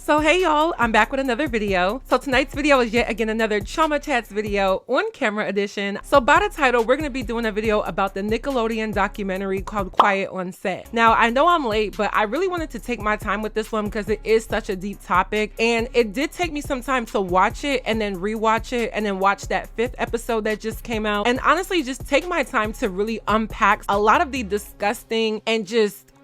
So hey y'all, I'm back with another video. So tonight's video is yet again another Chioma Chats video on camera edition. So by the title, we're going to be doing a video about the Nickelodeon documentary called Quiet on Set. Now I know I'm late, but I really wanted to take my time with this one because it is such a deep topic, and it did take me some time to watch it and then rewatch it and then watch that 5th episode that just came out, and honestly just take my time to really unpack a lot of the disgusting and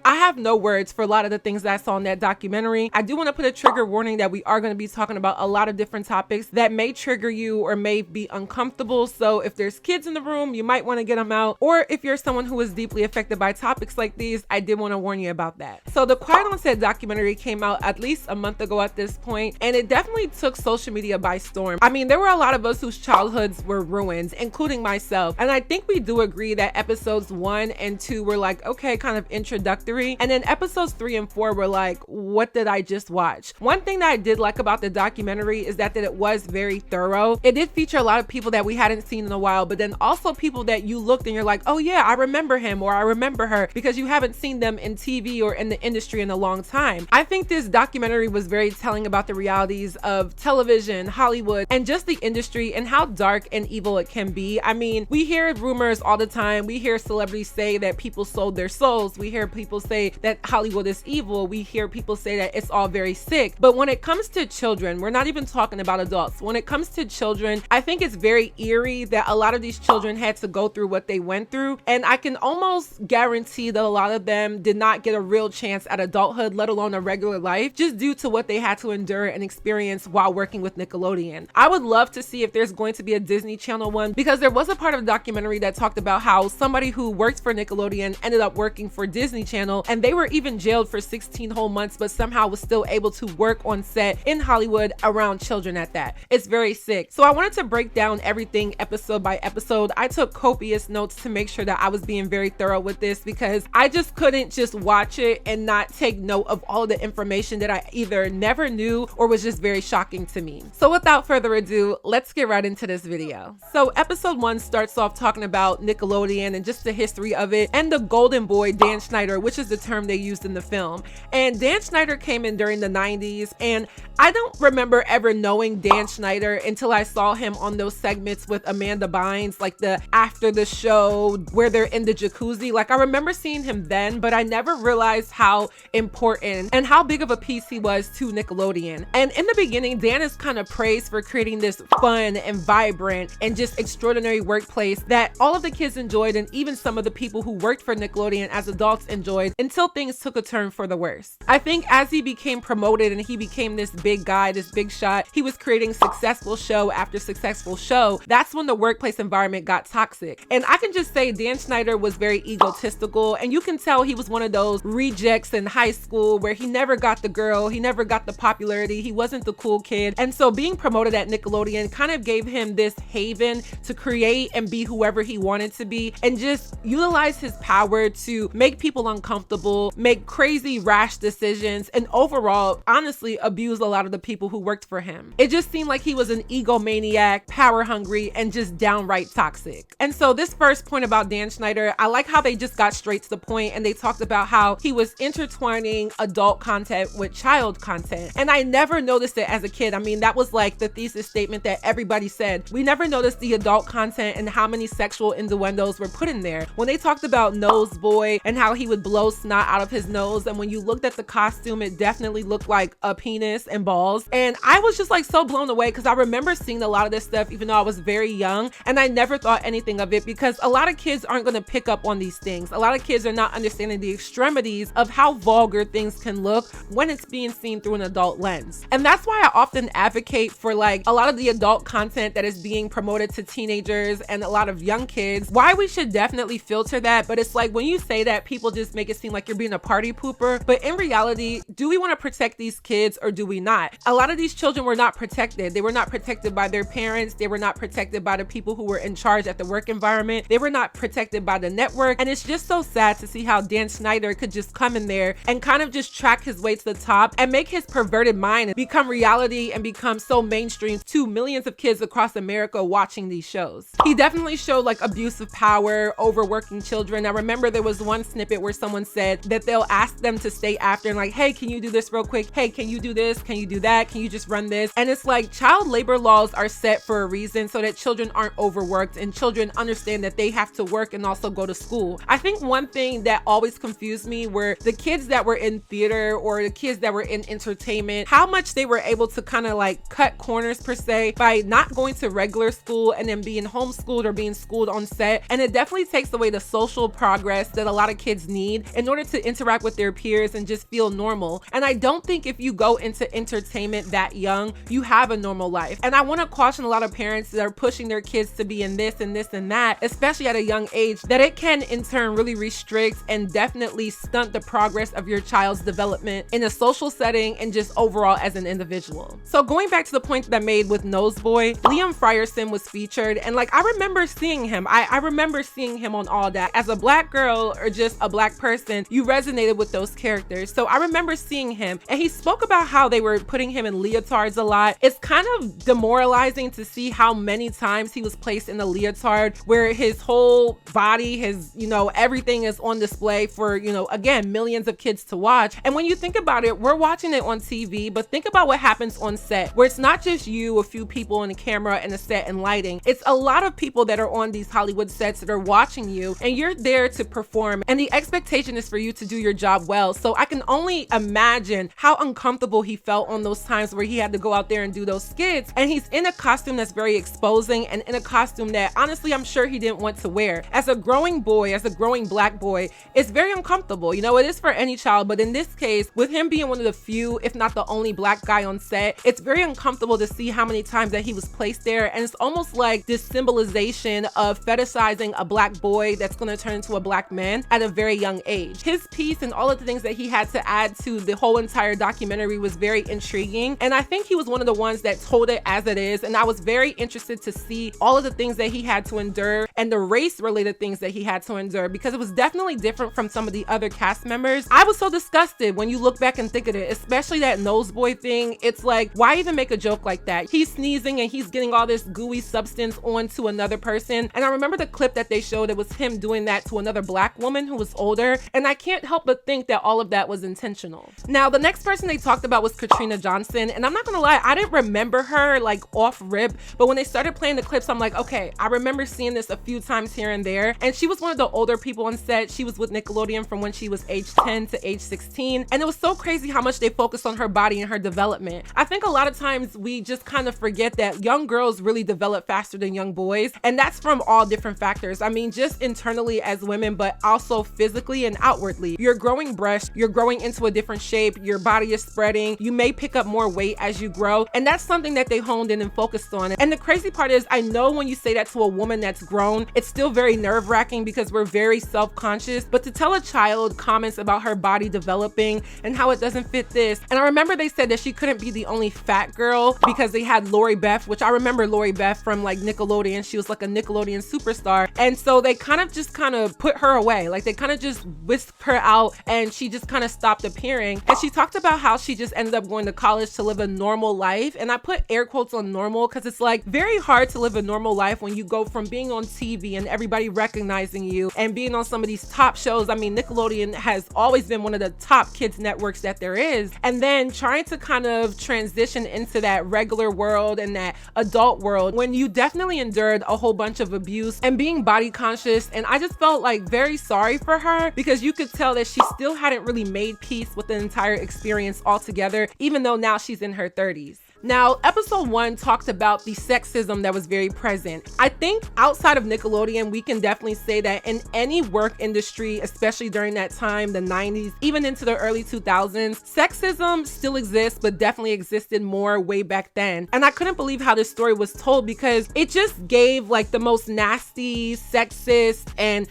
I have no words for a lot of the things that I saw in that documentary. I do want to put a trigger warning that we are going to be talking about a lot of different topics that may trigger you or may be uncomfortable. So if there's kids in the room, you might want to get them out. Or if you're someone who is deeply affected by topics like these, I did want to warn you about that. So the Quiet on Set documentary came out at least a month ago at this point, and it definitely took social media by storm. I mean, there were a lot of us whose childhoods were ruined, including myself. And I think we do agree that episodes 1 and 2 were like, okay, kind of introductory. And then episodes 3 and 4 were like, what did I just watch? One thing that I did like about the documentary is that it was very thorough. It did feature a lot of people that we hadn't seen in a while, but then also people that you looked and you're like, oh yeah, I remember him or I remember her, because you haven't seen them in TV or in the industry in a long time. I think this documentary was very telling about the realities of television, Hollywood, and just the industry and how dark and evil it can be. I mean, we hear rumors all the time. We hear celebrities say that people sold their souls. We hear people say that Hollywood is evil. We hear people say that it's all very sick. But when it comes to children, we're not even talking about adults. When it comes to children, I think it's very eerie that a lot of these children had to go through what they went through. And I can almost guarantee that a lot of them did not get a real chance at adulthood, let alone a regular life, just due to what they had to endure and experience while working with Nickelodeon. I would love to see if there's going to be a Disney Channel one, because there was a part of the documentary that talked about how somebody who worked for Nickelodeon ended up working for Disney Channel, and they were even jailed for 16 whole months, but somehow was still able to work on set in Hollywood around children at that. It's very sick. So I wanted to break down everything episode by episode. I took copious notes to make sure that I was being very thorough with this, because I just couldn't just watch it and not take note of all the information that I either never knew or was just very shocking to me. So without further ado, let's get right into this video. So episode 1 starts off talking about Nickelodeon and just the history of it, and the golden boy Dan Schneider, which is the term they used in the film. And Dan Schneider came in during the 90s, and I don't remember ever knowing Dan Schneider until I saw him on those segments with Amanda Bynes, like the after the show where they're in the jacuzzi. Like, I remember seeing him then, but I never realized how important and how big of a piece he was to Nickelodeon. And in the beginning, Dan is kind of praised for creating this fun and vibrant and just extraordinary workplace that all of the kids enjoyed, and even some of the people who worked for Nickelodeon as adults enjoyed, until things took a turn for the worse. I think as he became promoted and he became this big guy, this big shot, he was creating successful show after successful show. That's when the workplace environment got toxic. And I can just say Dan Schneider was very egotistical, and you can tell he was one of those rejects in high school where he never got the girl, he never got the popularity, he wasn't the cool kid. And so being promoted at Nickelodeon kind of gave him this haven to create and be whoever he wanted to be, and just utilize his power to make people uncomfortable, make crazy rash decisions, and overall honestly abuse a lot of the people who worked for him. It just seemed like he was an egomaniac, power hungry, and just downright toxic. And so this first point about Dan Schneider, I like how they just got straight to the point, and they talked about how he was intertwining adult content with child content. And I never noticed it as a kid. I mean, that was like the thesis statement that everybody said. We never noticed the adult content and how many sexual innuendos were put in there. When they talked about Nose Boy and how he would blow snot out of his nose, and when you looked at the costume, it definitely looked like a penis and balls. And I was just like so blown away, because I remember seeing a lot of this stuff even though I was very young, and I never thought anything of it, because a lot of kids aren't going to pick up on these things. A lot of kids are not understanding the extremities of how vulgar things can look when it's being seen through an adult lens. And that's why I often advocate for like a lot of the adult content that is being promoted to teenagers and a lot of young kids, why we should definitely filter that. But it's like when you say that, people just make it seem like you're being a party pooper. But in reality, do we want to protect these kids or do we not? A lot of these children were not protected. They were not protected by their parents. They were not protected by the people who were in charge at the work environment. They were not protected by the network. And it's just so sad to see how Dan Schneider could just come in there and kind of just track his way to the top and make his perverted mind become reality and become so mainstream to millions of kids across America watching these shows. He definitely showed like abuse of power over working children. I remember there was one snippet where someone on set that they'll ask them to stay after and like, hey, can you do this real quick? Hey, can you do this? Can you do that? Can you just run this? And it's like child labor laws are set for a reason so that children aren't overworked and children understand that they have to work and also go to school. I think one thing that always confused me were the kids that were in theater or the kids that were in entertainment, how much they were able to kind of like cut corners per se by not going to regular school and then being homeschooled or being schooled on set. And it definitely takes away the social progress that a lot of kids need in order to interact with their peers and just feel normal. And I don't think if you go into entertainment that young, you have a normal life. And I want to caution a lot of parents that are pushing their kids to be in this and this and that, especially at a young age, that it can in turn really restrict and definitely stunt the progress of your child's development in a social setting and just overall as an individual. So going back to the point that I made with Noseboy, Liam Frierson was featured, and like I remember seeing him. I remember seeing him on All That. As a black girl or just a black person, you resonated with those characters. So I remember seeing him, and he spoke about how they were putting him in leotards a lot. It's kind of demoralizing to see how many times he was placed in a leotard where his whole body, his, everything is on display for, again, millions of kids to watch. And when you think about it, we're watching it on TV, but think about what happens on set, where it's not just you, a few people in the camera and a set and lighting. It's a lot of people that are on these Hollywood sets that are watching you, and you're there to perform, and the expectation is for you to do your job well. So I can only imagine how uncomfortable he felt on those times where he had to go out there and do those skits, and he's in a costume that's very exposing and in a costume that honestly I'm sure he didn't want to wear. As a growing boy, as a growing black boy, it's very uncomfortable. It is for any child, but in this case, with him being one of the few, if not the only black guy on set, it's very uncomfortable to see how many times that he was placed there. And it's almost like this symbolization of fetishizing a black boy that's going to turn into a black man at a very young age. His piece and all of the things that he had to add to the whole entire documentary was very intriguing. And I think he was one of the ones that told it as it is. And I was very interested to see all of the things that he had to endure and the race related things that he had to endure, because it was definitely different from some of the other cast members. I was so disgusted when you look back and think of it, especially that Noseboy thing. It's like, why even make a joke like that? He's sneezing and he's getting all this gooey substance onto another person. And I remember the clip that they showed, it was him doing that to another black woman who was older. And I can't help but think that all of that was intentional. Now, the next person they talked about was Katrina Johnson. And I'm not gonna lie, I didn't remember her like off rip, but when they started playing the clips, I'm like, okay, I remember seeing this a few times here and there. And she was one of the older people on set. She was with Nickelodeon from when she was age 10 to age 16. And it was so crazy how much they focused on her body and her development. I think a lot of times we just kind of forget that young girls really develop faster than young boys. And that's from all different factors. I mean, just internally as women, but also physically and outwardly. You're growing breasts, you're growing into a different shape, your body is spreading, you may pick up more weight as you grow. And that's something that they honed in and focused on. And the crazy part is, I know when you say that to a woman that's grown, it's still very nerve-wracking because we're very self-conscious, but to tell a child comments about her body developing and how it doesn't fit this. And I remember they said that she couldn't be the only fat girl because they had Lori Beth, which I remember Lori Beth from like Nickelodeon. She was like a Nickelodeon superstar. And so they kind of put her away. Like they kind of just whisked her out and she just kind of stopped appearing. And she talked about how she just ended up going to college to live a normal life. And I put air quotes on normal because it's like very hard to live a normal life when you go from being on TV and everybody recognizing you and being on some of these top shows. I mean, Nickelodeon has always been one of the top kids networks that there is. And then trying to kind of transition into that regular world and that adult world when you definitely endured a whole bunch of abuse and being body conscious. And I just felt like very sorry for her because you could tell that she still hadn't really made peace with the entire experience altogether, even though now she's in her 30s. Now, episode 1 talked about the sexism that was very present. I think outside of Nickelodeon, we can definitely say that in any work industry, especially during that time, the 90s, even into the early 2000s, sexism still exists, but definitely existed more way back then. And I couldn't believe how this story was told because it just gave like the most nasty, sexist, and,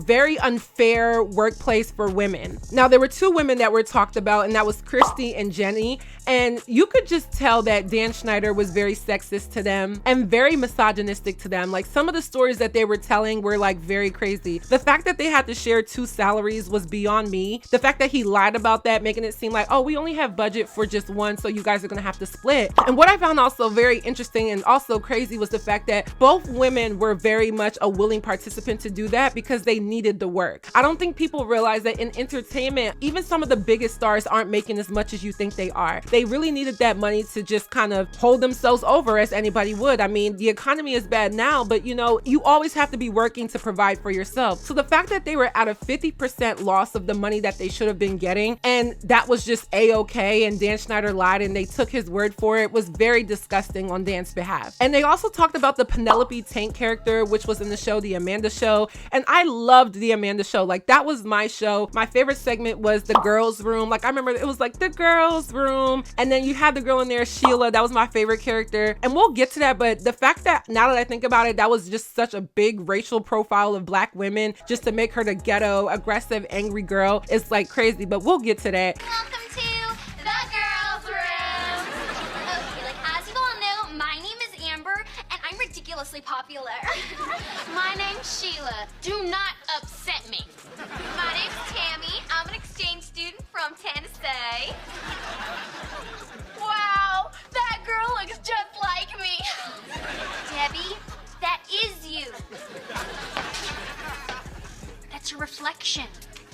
very unfair workplace for women. Now, there were 2 women that were talked about, and that was Christy and Jenny. And you could just tell that that Dan Schneider was very sexist to them and very misogynistic to them. Like, some of the stories that they were telling were like very crazy. The fact that they had to share 2 salaries was beyond me. The fact that he lied about that, making it seem like, oh, we only have budget for just one, so you guys are gonna have to split. And what I found also very interesting and also crazy was the fact that both women were very much a willing participant to do that because they needed the work. I don't think people realize that in entertainment, even some of the biggest stars aren't making as much as you think they are. They really needed that money to just kind of hold themselves over, as anybody would. I mean, the economy is bad now, but you know, you always have to be working to provide for yourself. So the fact that they were at a 50% loss of the money that they should have been getting, and that was just a-okay, and Dan Schneider lied and they took his word for it, was very disgusting on Dan's behalf. And they also talked about the Penelope Tank character, which was in the show The Amanda Show, and I loved The Amanda Show. Like, that was my show. My favorite segment was the girls' room. Like, I remember it was like the girls' room, and then you had the girl in there, Sheila. That was my favorite character, and we'll get to that. But the fact that, now that I think about it, that was just such a big racial profile of Black women, just to make her the ghetto, aggressive, angry girl, is like crazy. But we'll get to that. Welcome to the girls' room. Okay, like, as you all know, my name is Amber, and I'm ridiculously popular. My name's Sheila. Do not upset me. My name's Tammy. I'm an exchange student from Tennessee. Wow, that girl looks just like me. Debbie, that is you. That's a reflection.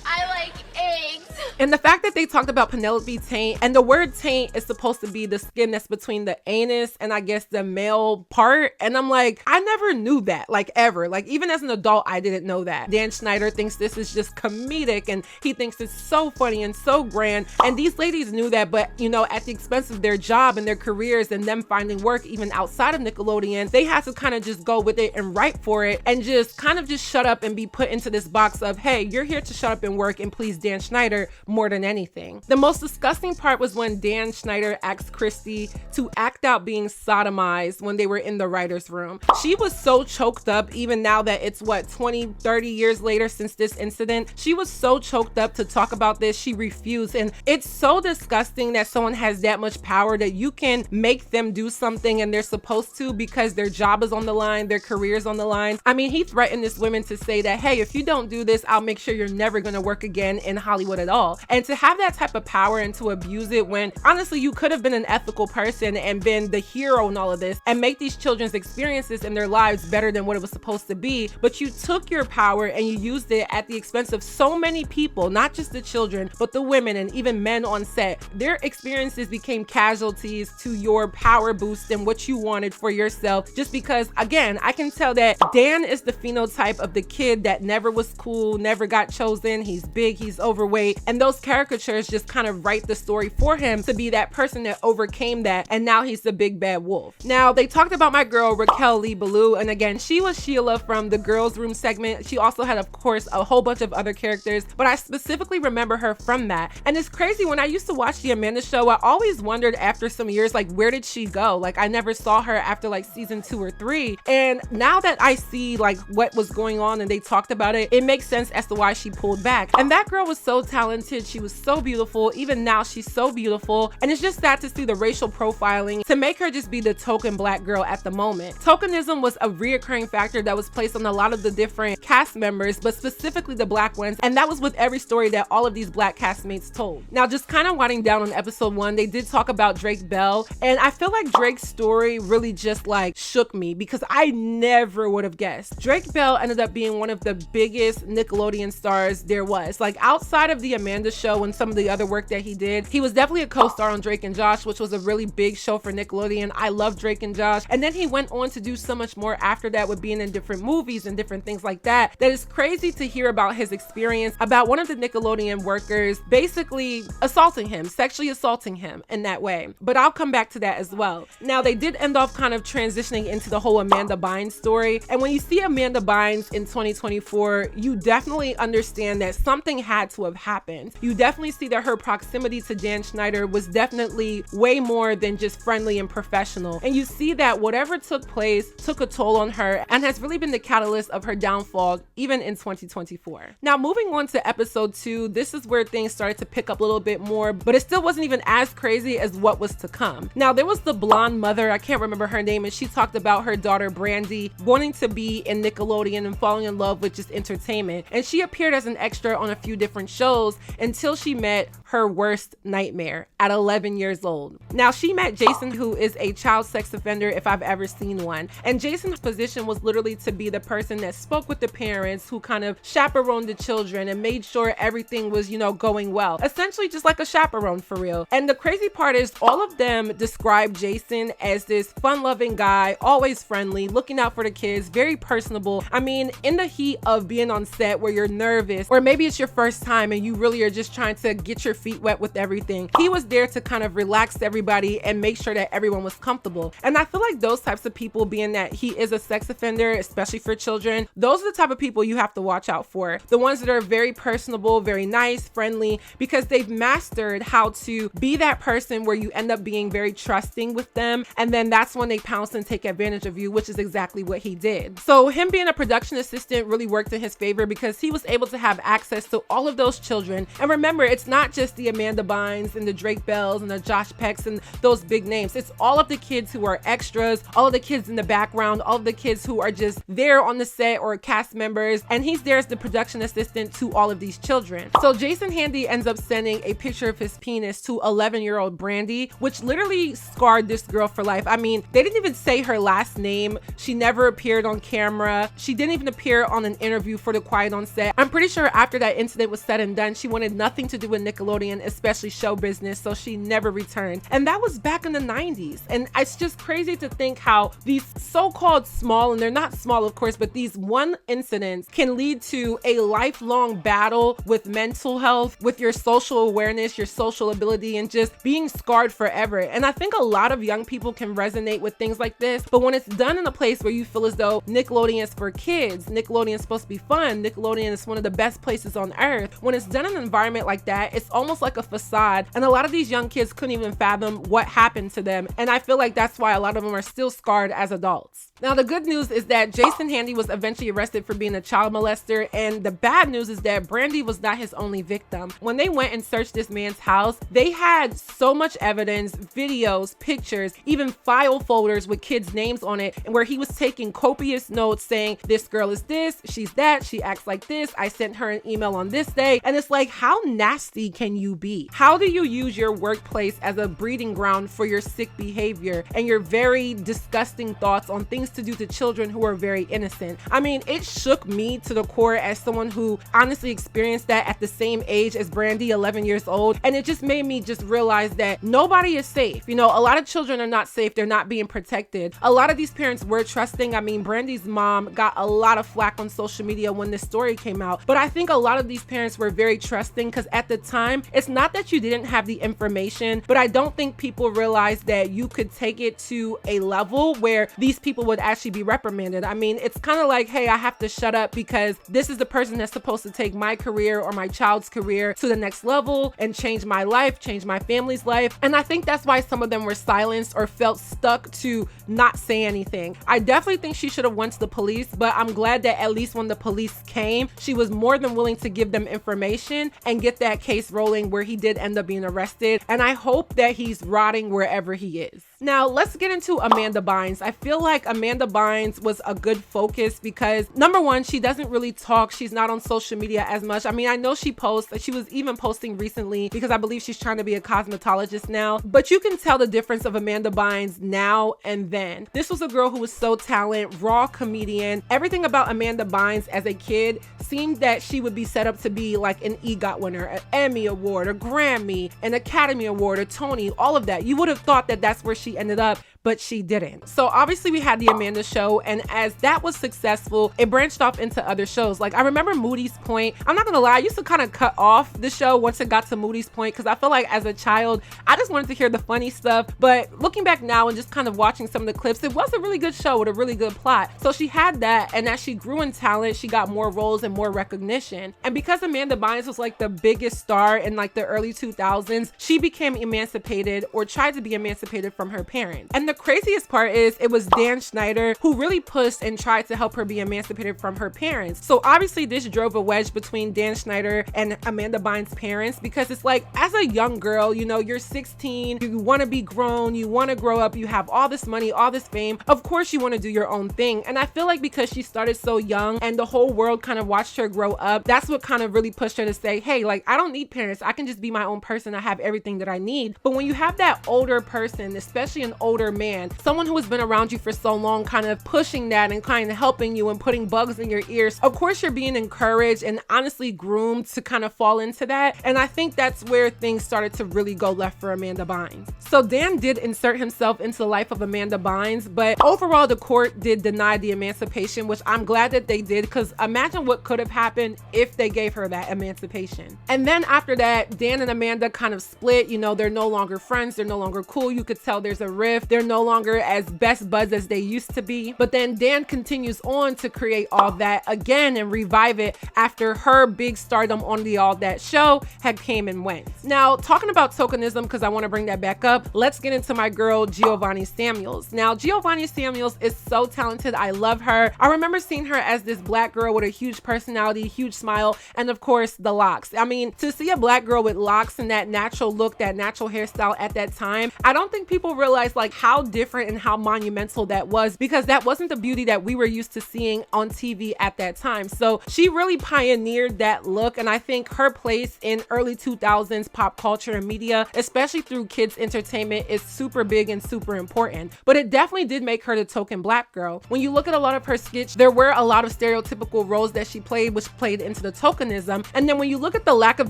I like eggs. And the fact that they talked about Penelope taint, and the word taint is supposed to be the skin that's between the anus and I guess the male part. And I'm like, I never knew that, like, ever. Like, even as an adult, I didn't know that. Dan Schneider thinks this is just comedic and he thinks it's so funny and so grand. And these ladies knew that, but you know, at the expense of their job and their careers and them finding work even outside of Nickelodeon, they had to kind of just go with it and write for it and just kind of just shut up and be put into this box of, hey, you're here to shut up and work and please Dan Schneider more than anything. The most disgusting part was when Dan Schneider asked Christy to act out being sodomized when they were in the writer's room. She was so choked up, even now that it's what, 20, 30 years later since this incident. She was so choked up to talk about this. She refused. And it's so disgusting that someone has that much power that you can make them do something and they're supposed to because their job is on the line, their career is on the line. I mean, he threatened this woman to say that, hey, if you don't do this, I'll make sure you're never going to work again in Hollywood at all. And to have that type of power and to abuse it when honestly you could have been an ethical person and been the hero in all of this and make these children's experiences in their lives better than what it was supposed to be, but you took your power and you used it at the expense of so many people, not just the children, but the women and even men on set. Their experiences became casualties to your power boost and what you wanted for yourself, just because, again, I can tell that Dan is the phenotype of the kid that never was cool, never got chosen. He's big, he's overweight, and those caricatures just kind of write the story for him to be that person that overcame that, and now he's the big bad wolf. Now, they talked about my girl Raquel Lee Ballou, and again, she was Sheila from the girls' room segment. She also had, of course, a whole bunch of other characters, but I specifically remember her from that. And it's crazy, when I used to watch The Amanda Show, I always wondered after some years, like, where did she go? Like, I never saw her after like season 2 or 3. And now that I see like what was going on and they talked about it, it makes sense as to why she pulled back. And that girl was so talented. She was so beautiful. Even now, she's so beautiful. And it's just sad to see the racial profiling to make her just be the token Black girl at the moment. Tokenism was a reoccurring factor that was placed on a lot of the different cast members, but specifically the Black ones. And that was with every story that all of these Black castmates told. Now, just kind of winding down on episode 1, they did talk about Drake Bell. And I feel like Drake's story really just like shook me because I never would have guessed. Drake Bell ended up being one of the biggest Nickelodeon stars there was. Like, outside of The Amanda Show and some of the other work that he did, he was definitely a co-star on Drake and Josh, which was a really big show for Nickelodeon. I love Drake and Josh. And then he went on to do so much more after that with being in different movies and different things like that. That is crazy to hear about his experience about one of the Nickelodeon workers basically assaulting him, sexually assaulting him in that way. But I'll come back to that as well. Now, they did end off kind of transitioning into the whole Amanda Bynes story. And when you see Amanda Bynes in 2024, you definitely understand that something had to have happened. Bynes, you definitely see that her proximity to Dan Schneider was definitely way more than just friendly and professional. And you see that whatever took place took a toll on her and has really been the catalyst of her downfall, even in 2024. Now, moving on to episode 2, this is where things started to pick up a little bit more, but it still wasn't even as crazy as what was to come. Now, there was the blonde mother, I can't remember her name, and she talked about her daughter Brandy wanting to be in Nickelodeon and falling in love with just entertainment. And she appeared as an extra on a few different shows until she met her worst nightmare at 11 years old. Now, she met Jason, who is a child sex offender if I've ever seen one. And Jason's position was literally to be the person that spoke with the parents, who kind of chaperoned the children and made sure everything was, you know, going well. Essentially just like a chaperone for real. And the crazy part is all of them describe Jason as this fun-loving guy, always friendly, looking out for the kids, very personable. I mean, in the heat of being on set where you're nervous, or maybe it's your first time and you really are just trying to get your feet wet with everything, he was there to kind of relax everybody and make sure that everyone was comfortable. And I feel like those types of people, being that he is a sex offender, especially for children, those are the type of people you have to watch out for. The ones that are very personable, very nice, friendly, because they've mastered how to be that person where you end up being very trusting with them. And then that's when they pounce and take advantage of you, which is exactly what he did. So him being a production assistant really worked in his favor because he was able to have access to all of those children. And remember, it's not just the Amanda Bynes and the Drake Bells and the Josh Pecks and those big names. It's all of the kids who are extras, all of the kids in the background, all of the kids who are just there on the set or cast members. And he's there as the production assistant to all of these children. So Jason Handy ends up sending a picture of his penis to 11-year-old Brandy, which literally scarred this girl for life. I mean, they didn't even say her last name. She never appeared on camera. She didn't even appear on an interview for The Quiet on Set. I'm pretty sure after that incident was said and done, she wanted nothing to do with Nickelodeon, especially show business, so she never returned. And that was back in the 90s. And it's just crazy to think how these so-called small, and they're not small of course, but these one incidents can lead to a lifelong battle with mental health, with your social awareness, your social ability, and just being scarred forever. And I think a lot of young people can resonate with things like this, but when it's done in a place where you feel as though Nickelodeon is for kids, Nickelodeon is supposed to be fun, Nickelodeon is one of the best places on earth, when it's done in an environment like that, it's almost like a facade. And a lot of these young kids couldn't even fathom what happened to them. And I feel like that's why a lot of them are still scarred as adults. Now, the good news is that Jason Handy was eventually arrested for being a child molester, and the bad news is that Brandy was not his only victim. When they went and searched this man's house, they had so much evidence, videos, pictures, even file folders with kids' names on it, where he was taking copious notes saying, this girl is this, she's that, she acts like this, I sent her an email on this day. And it's like, how nasty can you be? How do you use your workplace as a breeding ground for your sick behavior and your very disgusting thoughts on things to do to children who are very innocent? I mean, it shook me to the core as someone who honestly experienced that at the same age as Brandy, 11 years old. And it just made me just realize that nobody is safe. You know, a lot of children are not safe. They're not being protected. A lot of these parents were trusting. I mean, Brandy's mom got a lot of flack on social media when this story came out. But I think a lot of these parents were very trusting because at the time, it's not that you didn't have the information, but I don't think people realized that you could take it to a level where these people would actually be reprimanded. I mean, it's kind of like, hey, I have to shut up because this is the person that's supposed to take my career or my child's career to the next level and change my life, change my family's life. And I think that's why some of them were silenced or felt stuck to not say anything. I definitely think she should have went to the police, but I'm glad that at least when the police came, she was more than willing to give them information and get that case rolling where he did end up being arrested. And I hope that he's rotting wherever he is. Now, let's get into Amanda Bynes. I feel like Amanda Bynes was a good focus because number one, she doesn't really talk. She's not on social media as much. I mean, I know she posts. She was even posting recently because I believe she's trying to be a cosmetologist now, but you can tell the difference of Amanda Bynes now and then. This was a girl who was so talented, raw comedian. Everything about Amanda Bynes as a kid seemed that she would be set up to be like an EGOT winner, an Emmy Award, a Grammy, an Academy Award, a Tony, all of that. You would have thought that that's where she she ended up, but she didn't. So obviously we had the Amanda Show, and as that was successful, it branched off into other shows. Like I remember Moody's Point. I'm not gonna lie, I used to kind of cut off the show once it got to Moody's Point because I feel like as a child, I just wanted to hear the funny stuff. But looking back now and just kind of watching some of the clips, it was a really good show with a really good plot. So she had that, and as she grew in talent, she got more roles and more recognition. And because Amanda Bynes was like the biggest star in like the early 2000s, she became emancipated, or tried to be emancipated, from her parents. And the craziest part is it was Dan Schneider who really pushed and tried to help her be emancipated from her parents. So obviously this drove a wedge between Dan Schneider and Amanda Bynes' parents, because it's like, as a young girl, you know, you're 16, you want to be grown, you want to grow up, you have all this money, all this fame, of course you want to do your own thing. And I feel like because she started so young and the whole world kind of watched her grow up, that's what kind of really pushed her to say, hey, like, I don't need parents, I can just be my own person, I have everything that I need. But when you have that older person, especially an older man, someone who has been around you for so long, kind of pushing that and kind of helping you and putting bugs in your ears, of course you're being encouraged and honestly groomed to kind of fall into that. And I think that's where things started to really go left for Amanda Bynes. So Dan did insert himself into the life of Amanda Bynes, but overall the court did deny the emancipation, which I'm glad that they did, because imagine what could have happened if they gave her that emancipation. And then after that, Dan and Amanda kind of split. You know, they're no longer friends, they're no longer cool. You could tell there's a rift. They're no longer as best buds as they used to be. But then Dan continues on to create All That again and revive it after her big stardom on the All That show had came and went. Now, talking about tokenism, because I want to bring that back up, let's get into my girl Giovanni Samuels. Now, Giovanni Samuels is so talented. I love her. I remember seeing her as this black girl with a huge personality, huge smile, and of course the locks. I mean, to see a black girl with locks and that natural look, that natural hairstyle at that time, I don't think people realize like how different and how monumental that was, because that wasn't the beauty that we were used to seeing on TV at that time. So she really pioneered that look, and I think her place in early 2000s pop culture and media, especially through kids entertainment, is super big and super important. But it definitely did make her the token black girl. When you look at a lot of her skits, there were a lot of stereotypical roles that she played, which played into the tokenism. And then when you look at the lack of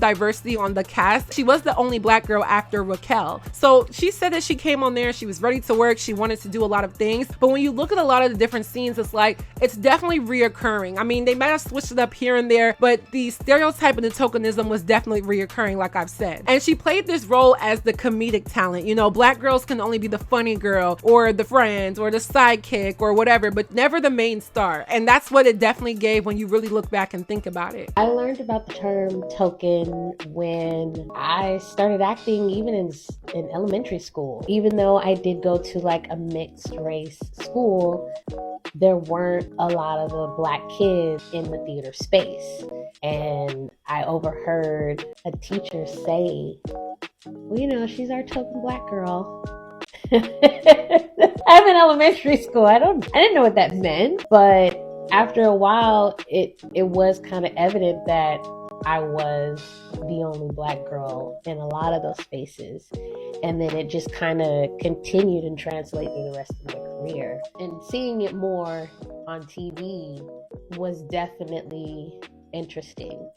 diversity on the cast, she was the only black girl after Raquel. So she said that she came on there, she was ready to work, she wanted to do a lot of things. But when you look at a lot of the different scenes, it's like, it's definitely reoccurring. I mean, they might have switched it up here and there, but the stereotype of the tokenism was definitely reoccurring, like I've said. And she played this role as the comedic talent. You know, black girls can only be the funny girl or the friend or the sidekick or whatever, but never the main star. And that's what it definitely gave when you really look back and think about it. I learned about the term token when I started acting even in elementary school. Even though I did go to like a mixed race school, there weren't a lot of the black kids in the theater space. And I overheard a teacher say, well, you know, she's our token black girl. I'm in elementary school. I didn't know what that meant, but after a while, it was kind of evident that I was the only black girl in a lot of those spaces. And then it just kind of continued and translated through the rest of my career. And seeing it more on TV was definitely interesting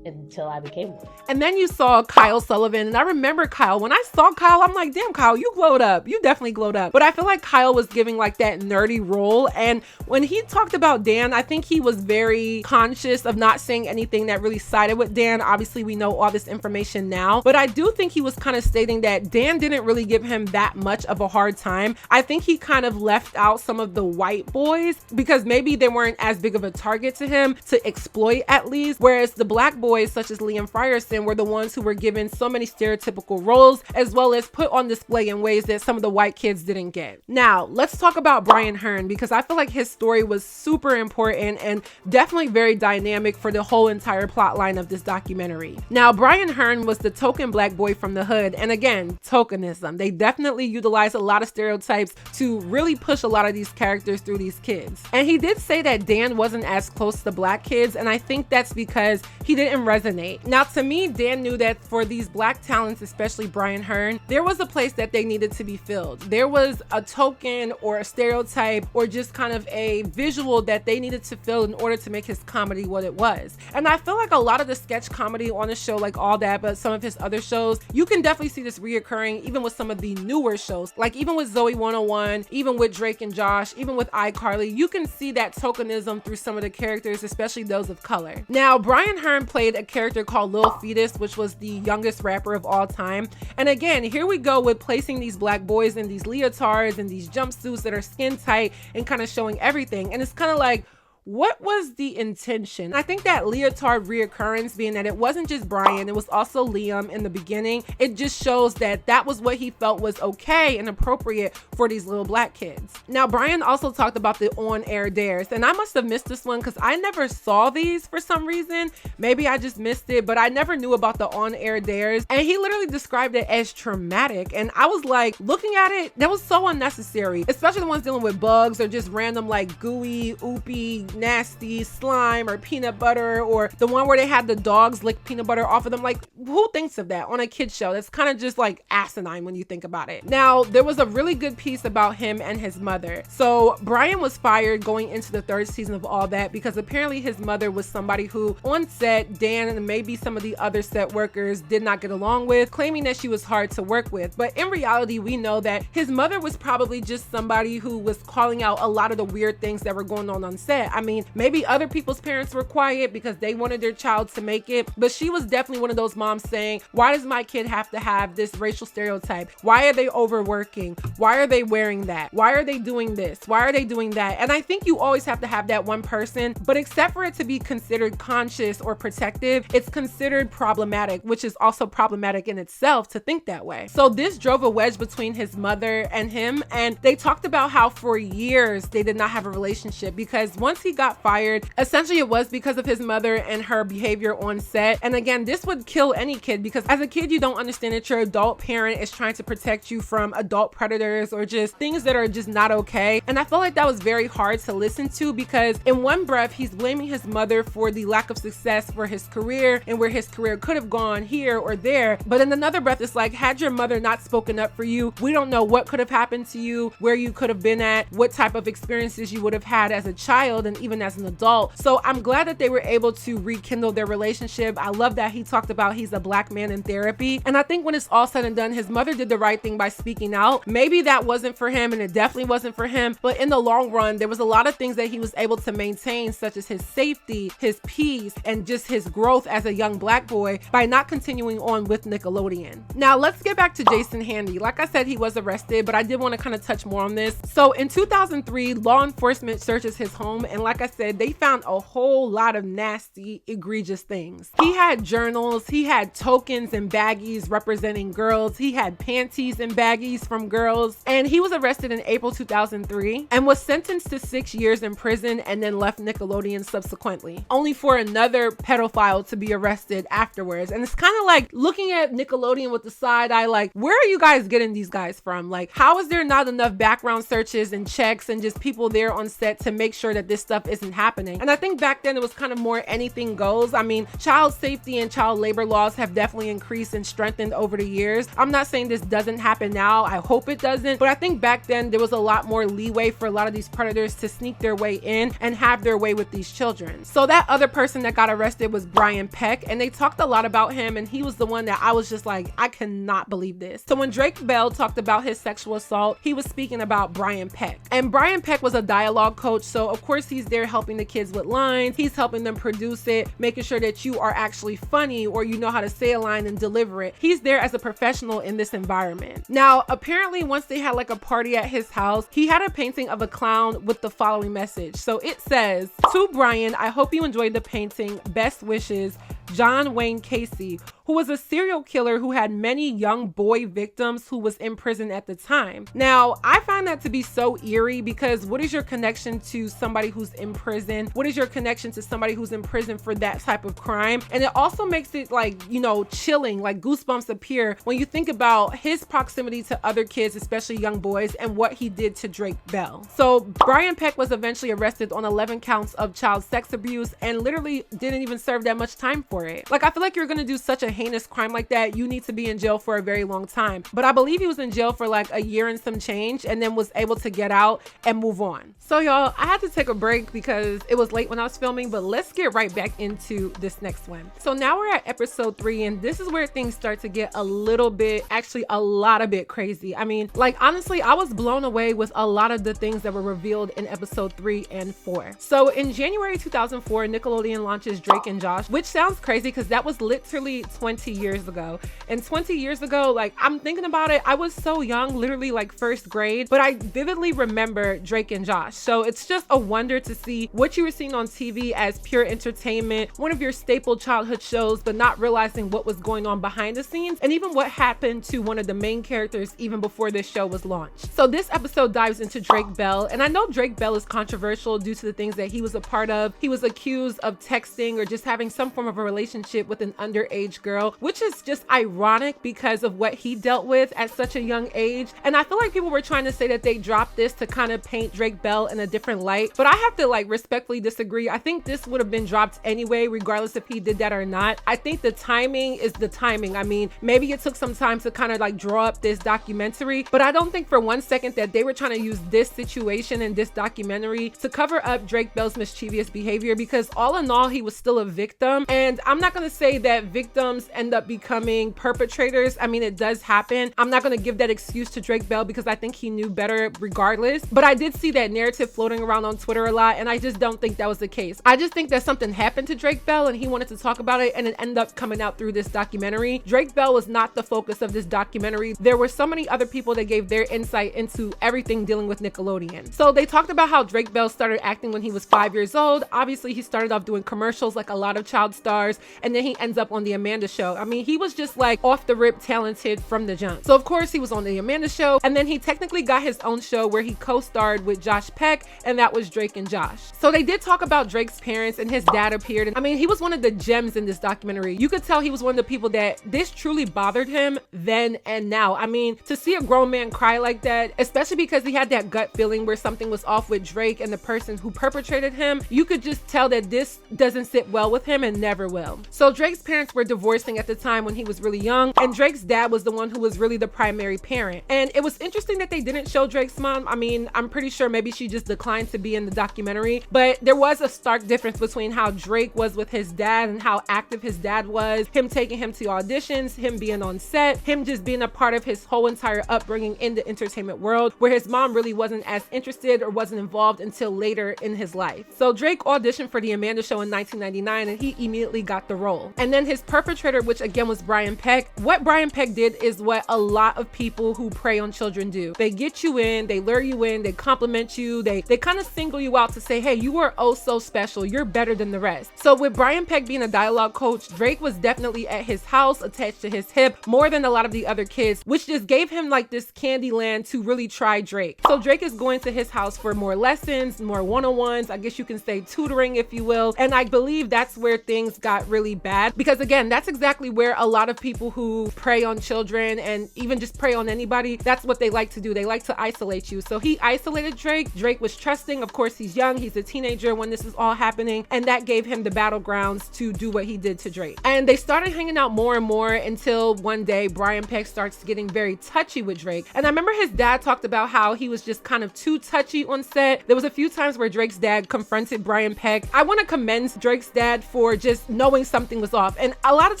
until I became one. And then you saw Kyle Sullivan, and I remember Kyle. When I saw Kyle, I'm like, damn, Kyle, you glowed up. You definitely glowed up. But I feel like Kyle was giving like that nerdy role, and when he talked about Dan, I think he was very conscious of not saying anything that really sided with Dan. Obviously, we know all this information now, but I do think he was kind of stating that Dan didn't really give him that much of a hard time. I think he kind of left out some of the white boys because maybe they weren't as big of a target to him to exploit, at least, whereas the black boys such as Liam Frierson were the ones who were given so many stereotypical roles, as well as put on display in ways that some of the white kids didn't get. Now, let's talk about Brian Hearn, because I feel like his story was super important and definitely very dynamic for the whole entire plot line of this documentary. Now, Brian Hearn was the token black boy from the hood, and again, tokenism. They definitely utilized a lot of stereotypes to really push a lot of these characters through these kids. And he did say that Dan wasn't as close to black kids, and I think think that's because he didn't resonate. Now, to me, Dan knew that for these black talents, especially Brian Hearn, there was a place that they needed to be filled. There was a token or a stereotype or just kind of a visual that they needed to fill in order to make his comedy what it was. And I feel like a lot of the sketch comedy on the show, like All That, but some of his other shows, you can definitely see this reoccurring even with some of the newer shows, like even with Zoe 101, even with Drake and Josh, even with iCarly, you can see that tokenism through some of the characters, especially those of color. Now, Brian Hearn played a character called Lil Fetus, which was the youngest rapper of all time. And again, here we go with placing these black boys in these leotards and these jumpsuits that are skin tight and kind of showing everything. And it's kind of like, what was the intention? I think that leotard reoccurrence, being that it wasn't just Brian, it was also Liam in the beginning, it just shows that that was what he felt was okay and appropriate for these little black kids. Now, Brian also talked about the on-air dares, and I must have missed this one because I never saw these for some reason. Maybe I just missed it, but I never knew about the on-air dares. And he literally described it as traumatic. And I was like, looking at it, that was so unnecessary, especially the ones dealing with bugs or just random like gooey, oopy, nasty slime or peanut butter, or the one where they had the dogs lick peanut butter off of them. Like, who thinks of that on a kid's show? That's kind of just like asinine when you think about it. Now, there was a really good piece about him and his mother. So Brian was fired going into the 3rd season of All That because apparently his mother was somebody who on set, Dan and maybe some of the other set workers did not get along with, claiming that she was hard to work with. But in reality, we know that his mother was probably just somebody who was calling out a lot of the weird things that were going on set. I mean, maybe other people's parents were quiet because they wanted their child to make it, but she was definitely one of those moms saying, why does my kid have to have this racial stereotype? Why are they overworking? Why are they wearing that? Why are they doing this? Why are they doing that? And I think you always have to have that one person, but except for it to be considered conscious or protective, it's considered problematic, which is also problematic in itself to think that way. So this drove a wedge between his mother and him, and they talked about how for years they did not have a relationship because once he got fired, essentially it was because of his mother and her behavior on set. And again, this would kill any kid because as a kid, you don't understand that your adult parent is trying to protect you from adult predators or just things that are just not okay. And I felt like that was very hard to listen to because in one breath, he's blaming his mother for the lack of success for his career and where his career could have gone here or there. But in another breath, it's like, had your mother not spoken up for you, we don't know what could have happened to you, where you could have been at, what type of experiences you would have had as a child and even as an adult. So I'm glad that they were able to rekindle their relationship. I love that he talked about he's a black man in therapy. And I think when it's all said and done, his mother did the right thing by speaking out. Maybe that wasn't for him and it definitely wasn't for him, but in the long run, there was a lot of things that he was able to maintain, such as his safety, his peace, and just his growth as a young black boy by not continuing on with Nickelodeon. Now let's get back to Jason Handy. Like I said, he was arrested, but I did want to kind of touch more on this. So in 2003, law enforcement searches his home, and like I said, they found a whole lot of nasty, egregious things. He had journals, he had tokens and baggies representing girls, he had panties and baggies from girls, and he was arrested in April 2003 and was sentenced to 6 years in prison and then left Nickelodeon subsequently, only for another pedophile to be arrested afterwards. And it's kind of like looking at Nickelodeon with the side eye, like, where are you guys getting these guys from? Like, how is there not enough background searches and checks and just people there on set to make sure that this stuff isn't happening? And I think back then it was kind of more anything goes. I mean, child safety and child labor laws have definitely increased and strengthened over the years. I'm not saying this doesn't happen now. I hope it doesn't. But I think back then there was a lot more leeway for a lot of these predators to sneak their way in and have their way with these children. So that other person that got arrested was Brian Peck, and they talked a lot about him, and he was the one that I was just like, I cannot believe this. So when Drake Bell talked about his sexual assault, he was speaking about Brian Peck. And Brian Peck was a dialogue coach, so of course he's there helping the kids with lines. He's helping them produce it, making sure that you are actually funny or you know how to say a line and deliver it. He's there as a professional in this environment. Now, apparently once they had like a party at his house, he had a painting of a clown with the following message. So it says, "To Brian, I hope you enjoyed the painting. Best wishes, John Wayne Casey." who was a serial killer who had many young boy victims who was in prison at the time. Now, I find that to be so eerie because what is your connection to somebody who's in prison? What is your connection to somebody who's in prison for that type of crime? And it also makes it like, you know, chilling, like goosebumps appear when you think about his proximity to other kids, especially young boys, and what he did to Drake Bell. So Brian Peck was eventually arrested on 11 counts of child sex abuse and literally didn't even serve that much time for it. Like, I feel like you're gonna do such a heinous crime like that, you need to be in jail for a very long time. But I believe he was in jail for like a year and some change and then was able to get out and move on. So y'all, I had to take a break because it was late when I was filming, but let's get right back into this next one. So now we're at episode 3 and this is where things start to get a little bit, actually a lot of bit crazy. I mean, like honestly, I was blown away with a lot of the things that were revealed in episode 3 and 4. So in January 2004, Nickelodeon launches Drake and Josh, which sounds crazy because that was literally 20 years ago. And 20 years ago, like I'm thinking about it, I was so young, literally like first grade, but I vividly remember Drake and Josh. So it's just a wonder to see what you were seeing on TV as pure entertainment, one of your staple childhood shows, but not realizing what was going on behind the scenes and even what happened to one of the main characters even before this show was launched. So this episode dives into Drake Bell, and I know Drake Bell is controversial due to the things that he was a part of. He was accused of texting or just having some form of a relationship with an underage girl, which is just ironic because of what he dealt with at such a young age. And I feel like people were trying to say that they dropped this to kind of paint Drake Bell in a different light, but I have to like respectfully disagree. I think this would have been dropped anyway, regardless if he did that or not. I think the timing is the timing. I mean, maybe it took some time to kind of like draw up this documentary, but I don't think for one second that they were trying to use this situation and this documentary to cover up Drake Bell's mischievous behavior, because all in all, he was still a victim. And I'm not going to say that victims end up becoming perpetrators. I mean, it does happen. I'm not going to give that excuse to Drake Bell because I think he knew better regardless. But I did see that narrative floating around on Twitter a lot, and I just don't think that was the case. I just think that something happened to Drake Bell and he wanted to talk about it, and it ended up coming out through this documentary. Drake Bell was not the focus of this documentary. There were so many other people that gave their insight into everything dealing with Nickelodeon. So they talked about how Drake Bell started acting when he was 5 years old. Obviously, he started off doing commercials like a lot of child stars, and then he ends up on the Amanda Show. I mean, he was just like off the rip talented from the jump. So of course he was on the Amanda Show, and then he technically got his own show where he co-starred with Josh Peck, and that was Drake and Josh. So they did talk about Drake's parents, and his dad appeared, and I mean, he was one of the gems in this documentary. You could tell he was one of the people that this truly bothered him then and now. I mean, to see a grown man cry like that, especially because he had that gut feeling where something was off with Drake and the person who perpetrated him, you could just tell that this doesn't sit well with him and never will. So Drake's parents were divorcing at the time when he was really young, and Drake's dad was the one who was really the primary parent. And it was interesting that they didn't show Drake's mom. I mean, I'm pretty sure maybe she just declined to be in the documentary, but there was a stark difference between how Drake was with his dad and how active his dad was, him taking him to auditions, him being on set, him just being a part of his whole entire upbringing in the entertainment world, where his mom really wasn't as interested or wasn't involved until later in his life. So Drake auditioned for the Amanda Show in 1999, and he immediately got the role. And then his perpetrator, which again was Brian Peck, what Brian Peck did is what a lot of people who prey on children do. They get you in, they lure you in, they compliment you, they kind of single you out to say, hey, you are oh so special, you're better than the rest. So with Brian Peck being a dialogue coach, Drake was definitely at his house attached to his hip more than a lot of the other kids, which just gave him like this candy land to really try Drake. So Drake is going to his house for more lessons, more one-on-ones, I guess you can say tutoring if you will. And I believe that's where things got really bad, because again, that's exactly where a lot of people who prey on children and even just prey on anybody, that's what they like to do. They like to isolate you. So he isolated Drake. Drake was trusting. Of course, he's young. He's a teenager when this is all happening. And that gave him the battlegrounds to do what he did to Drake. And they started hanging out more and more until one day Brian Peck starts getting very touchy with Drake. And I remember his dad talked about how he was just kind of too touchy on set. There was a few times where Drake's dad confronted Brian Peck. I want to commend Drake's dad for just knowing something was off. And a lot of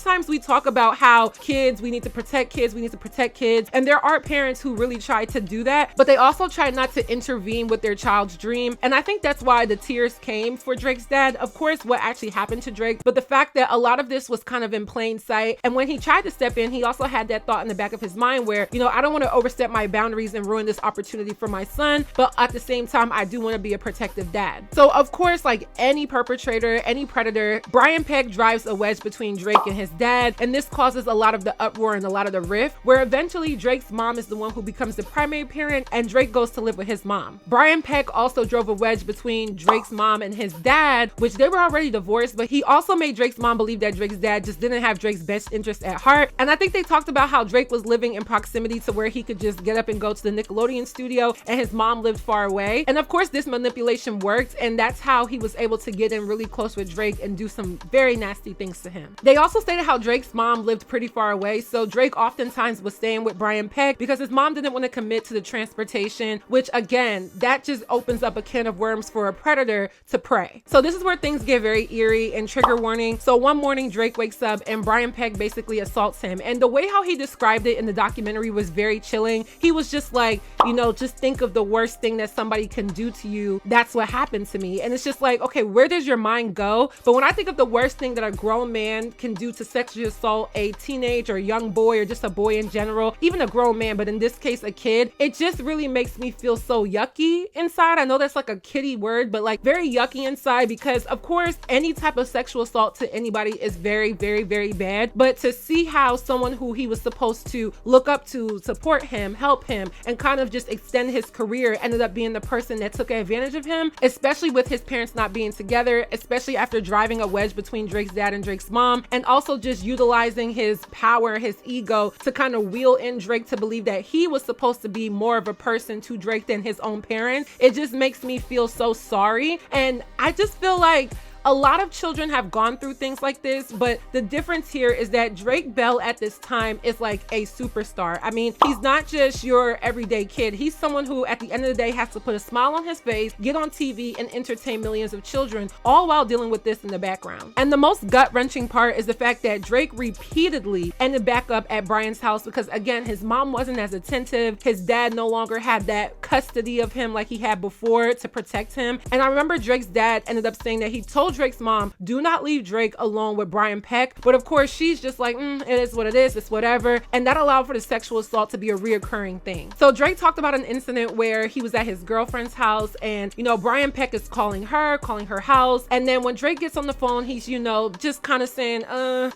times we talk about how kids, we need to protect kids, we need to protect kids. And there are parents who really try to do that, but they also try not to intervene with their child's dream. And I think that's why the tears came for Drake's dad. Of course, what actually happened to Drake, but the fact that a lot of this was kind of in plain sight. And when he tried to step in, he also had that thought in the back of his mind where, you know, I don't want to overstep my boundaries and ruin this opportunity for my son, but at the same time, I do want to be a protective dad. So of course, like any perpetrator, any predator, Brian Peck drives a wedge between Drake and his dad, and this causes a lot of the uproar and a lot of the rift, where eventually Drake's mom is the one who becomes the primary parent and Drake goes to live with his mom. Brian Peck also drove a wedge between Drake's mom and his dad, which they were already divorced, but he also made Drake's mom believe that Drake's dad just didn't have Drake's best interest at heart. And I think they talked about how Drake was living in proximity to where he could just get up and go to the Nickelodeon studio, and his mom lived far away. And of course this manipulation worked, and that's how he was able to get in really close with Drake and do some very nasty things to him. They also stated how Drake's mom lived pretty far away, so Drake oftentimes was staying with Brian Peck because his mom didn't want to commit to the transportation, which again, that just opens up a can of worms for a predator to prey. So this is where things get very eerie and trigger warning. So one morning Drake wakes up and Brian Peck basically assaults him, and the way how he described it in the documentary was very chilling. He was just like, you know, just think of the worst thing that somebody can do to you. That's what happened to me. And it's just like, okay, where does your mind go? But when I think of the worst thing that a grown man can do to sexually assault a teenage or young boy, or just a boy in general, even a grown man, but in this case a kid, it just really makes me feel so yucky inside. I know that's like a kiddie word, but like very yucky inside, because of course any type of sexual assault to anybody is very, very, very bad. But to see how someone who he was supposed to look up to, support him, help him, and kind of just extend his career ended up being the person that took advantage of him, especially with his parents not being together, especially after driving a wedge between Drake's dad and Drake's mom, and also just utilizing his power, his ego, to kind of wheel in Drake to believe that he was supposed to be more of a person to Drake than his own parents. It just makes me feel so sorry. And I just feel like a lot of children have gone through things like this, but the difference here is that Drake Bell at this time is like a superstar. I mean, he's not just your everyday kid. He's someone who at the end of the day has to put a smile on his face, get on TV, and entertain millions of children, all while dealing with this in the background. And the most gut-wrenching part is the fact that Drake repeatedly ended back up at Brian's house because, again, his mom wasn't as attentive. His dad no longer had that custody of him like he had before to protect him. And I remember Drake's dad ended up saying that he told Drake's mom, do not leave Drake alone with Brian Peck. But of course, she's just like, it is what it is, it's whatever. And that allowed for the sexual assault to be a reoccurring thing. So Drake talked about an incident where he was at his girlfriend's house, and, you know, Brian Peck is calling her house. And then when Drake gets on the phone, he's, you know, just kind of saying,